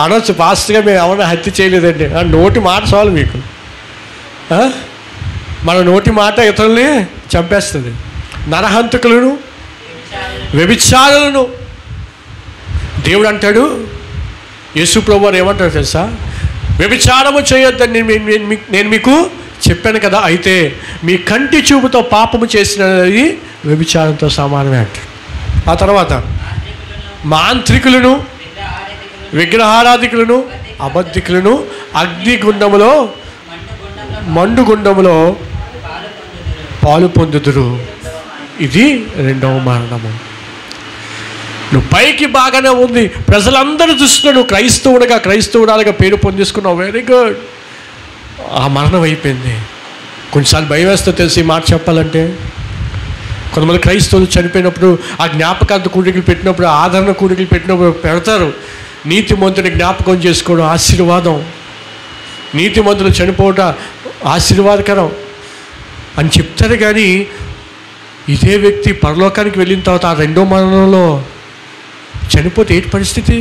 అనొచ్చు, ఫాస్ట్గా మేము ఎవరైనా హత్య చేయలేదండి. నోటి మాట చాలు మీకు. మన నోటి మాట ఇతరుల్ని చంపేస్తుంది. నరహంతకులను, వ్యభిచారులను దేవుడు అంటాడు. యేసు ప్రభువు వారు ఏమంటారు తెలుసా? వ్యభిచారము చేయొద్దని నేను మీకు చెప్పాను కదా, అయితే మీ కంటి చూపుతో పాపము చేసినది వ్యభిచారంతో సమానమే అంటాడు. ఆ తర్వాత మాంత్రికులను, విగ్రహారాధికులను, అబద్ధికులను అగ్నిగుండములో మండుగుండములో పాలు పొందుదురు. ఇది 2వ మరణము. నువ్వు పైకి బాగానే ఉంది, ప్రజలందరూ చూస్తున్నా నువ్వు క్రైస్తవురాలుగా పేరు పొందేసుకున్నావు, వెరీ గుడ్. ఆ మరణం అయిపోయింది. కొన్నిసార్లు భయం వేస్తే తెలిసి మాట చెప్పాలంటే, కొంతమంది క్రైస్తవులు చనిపోయినప్పుడు ఆ జ్ఞాపకార్థ కూడికలు పెట్టినప్పుడు, ఆదరణ కూడికలు పెట్టినప్పుడు పెడతారు, నీతిమంతుని జ్ఞాపకం చేసుకోవడం ఆశీర్వాదం, నీతిమంతులు చనిపోవటం ఆశీర్వాదకరం అని చెప్తారు. కానీ ఇదే వ్యక్తి పరలోకానికి వెళ్ళిన తర్వాత ఆ రెండో మరణంలో చనిపోతే ఏంటి పరిస్థితి?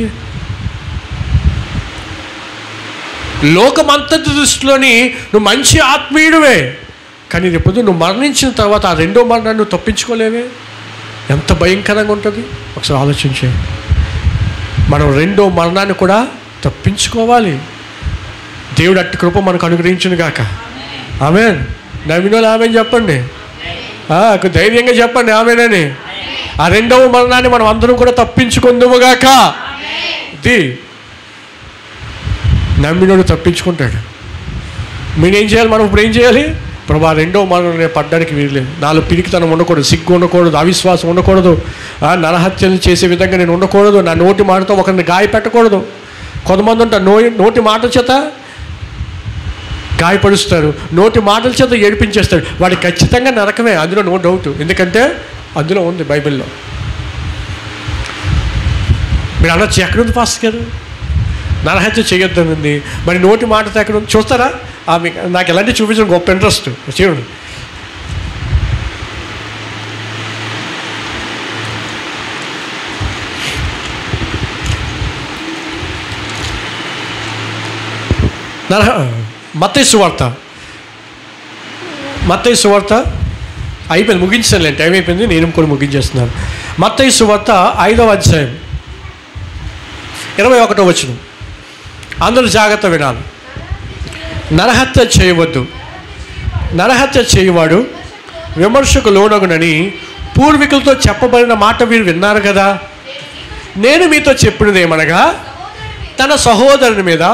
లోకమంతటి దృష్టిలోని నువ్వు మంచి ఆత్మీయుడివే, కానీ రేపు నువ్వు మరణించిన తర్వాత ఆ రెండో మరణాన్ని నువ్వు తప్పించుకోలేవే. ఎంత భయంకరంగా ఉంటుంది ఒకసారి ఆలోచించే. మనం రెండో మరణాన్ని కూడా తప్పించుకోవాలి. దేవుడు అట్టి కృప మనకు అనుగ్రహించును గాక. ఆమేన్. నమ్మినోళ్ళు ఆమేన్ చెప్పండి, ధైర్యంగా చెప్పండి ఆమేనని. ఆ రెండవ మరణాన్ని మనం అందరం కూడా తప్పించుకుందుముగాక. ఇది నమ్మినోడు తప్పించుకుంటాడు. మీరేం చేయాలి? మనం ఇప్పుడు ఏం చేయాలి? ప్రభా రెండవ మరణం నేను పడ్డానికి వీరలేదు, నాలో పిరికితనం ఉండకూడదు, సిగ్గు ఉండకూడదు, అవిశ్వాసం ఉండకూడదు, నరహత్యలు చేసే విధంగా నేను ఉండకూడదు, నా నోటి మాటతో ఒకరిని గాయపెట్టకూడదు. కొంతమంది ఉంటారు నోటి మాటల చేత గాయపరుస్తారు, నోటి మాటల చేత ఏడిపించేస్తాడు. వాడికి ఖచ్చితంగా నరకమే, అందులో నో డౌట్. ఎందుకంటే అందులో ఉంది బైబిల్లో. మీరు అనొచ్చు, ఎక్కడుంది పాస్టర్ గారు నరహత్య చేయొద్దనుంది, మరి నోటి మాటతో ఎక్కడ ఉంది చూస్తారా? నాకు ఎలాంటి చూపించడం గొప్ప ఇంట్రెస్ట్. చూడండి, మత్తయి సువార్త అయిపోయింది, ముగించాను. టైం అయిపోయింది, నేను కూడా ముగించేస్తున్నాను. మత్తయి సువార్త 5వ అధ్యాయం 21వ వచనం. అందరూ జాగ్రత్త వినాలి. నరహత్య చేయవద్దు, నరహత్య చేయవాడు విమర్శకు లోనగునని పూర్వీకులతో చెప్పబడిన మాట మీరు విన్నారు కదా. నేను మీతో చెప్పినది ఏమనగా, తన సహోదరుని మీద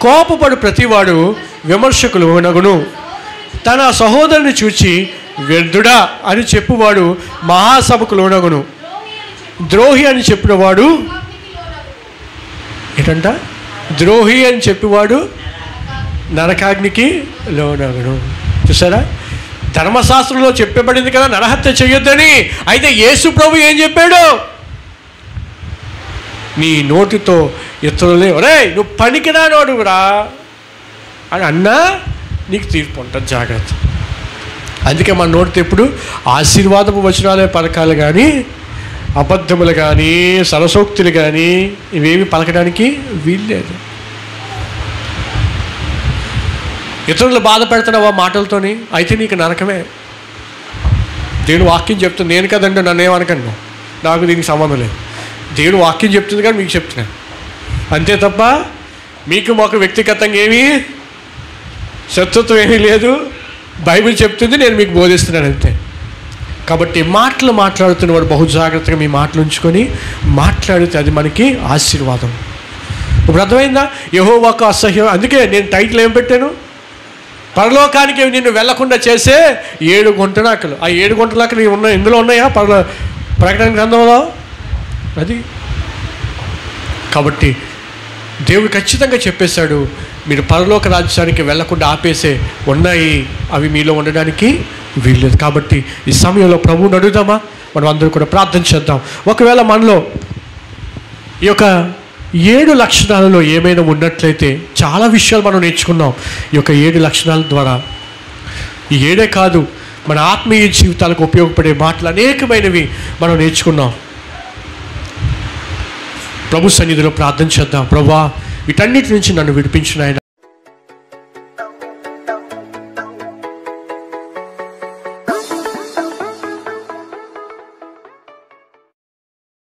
కోపపడు ప్రతివాడు విమర్శకు లోనగును, తన సహోదరుని చూచి వ్యర్థుడా అని చెప్పువాడు మహాసభకు లోనగును, ద్రోహి అని చెప్పినవాడు ఏంటంట, ద్రోహి అని చెప్పేవాడు నరకాగ్నికి లోనగును. చూసారా, ధర్మశాస్త్రంలో చెప్పబడింది కదా నరహత్య చేయొద్దని. అయితే యేసు ప్రభు ఏం చెప్పాడు? నీ నోటితో ఇతరులే ఒరే నువ్వు పనికిరానోడురా అని అన్నా నీకు తీర్పు ఉంటుంది, జాగ్రత్త. అందుకే మన నోటితో ఎప్పుడు ఆశీర్వాదపు వచనాలే పలకాలి, కానీ అబద్ధములు కానీ సరసోక్తులు కానీ ఇవేమి పలకడానికి వీల్లేదు. ఇతరులు బాధ పెడుతున్నావా మాటలతోని, అయితే నీకు నరకమే. దేవుడు వాక్యం చెప్తుంది, నేను కదండి నన్ను ఏమనకండి, నాకు దీనికి సంబంధం లేదు. దేవుడు వాక్యం చెప్తుంది కానీ మీకు చెప్తున్నా అంతే తప్ప మీకు మాకు వ్యక్తిగతంగా ఏమీ శత్రుత్వం ఏమీ లేదు. బైబిల్ చెప్తుంది, నేను మీకు బోధిస్తున్నాను అంతే. కాబట్టి మాటలు మాట్లాడుతున్నవాడు బహు జాగ్రత్తగా మీ మాటలు ఉంచుకొని మాట్లాడితే అది మనకి ఆశీర్వాదం. ఇప్పుడు అర్థమైందా? యెహోవాకు అసహ్యం. అందుకే నేను టైటిల్ ఏం పెట్టాను, పరలోకానికి నిన్ను వెళ్లకుండా చేసే 7 గుంటనాకలు. ఆ 7 గుంటనాకలు ఉన్నాయి, ఇందులో ఉన్నాయా ప్రకటన గ్రంథంలో? అది కాబట్టి దేవుడు ఖచ్చితంగా చెప్పేశాడు, మీరు పరలోక రాజ్యానికి వెళ్లకుండా ఆపేసే ఉన్నాయి, అవి మీలో ఉండడానికి వీల్లేదు. కాబట్టి ఈ సమయంలో ప్రభువుని అడుగుదామా? మనం అందరూ కూడా ప్రార్థన చేద్దాం. ఒకవేళ మనలో ఈ యొక్క 7 లక్షణాలలో ఏమైనా ఉన్నట్లయితే, చాలా విషయాలు మనం నేర్చుకున్నాం ఈ యొక్క 7 లక్షణాల ద్వారా. ఈ 7 కాదు, మన ఆత్మీయ జీవితాలకు ఉపయోగపడే మాటలు అనేకమైనవి మనం నేర్చుకున్నాం. ప్రభు సన్నిధిలో ప్రార్థన చేద్దాం. ప్రభువా, వీటన్నిటి నుంచి నన్ను విడిపించిన ఆయన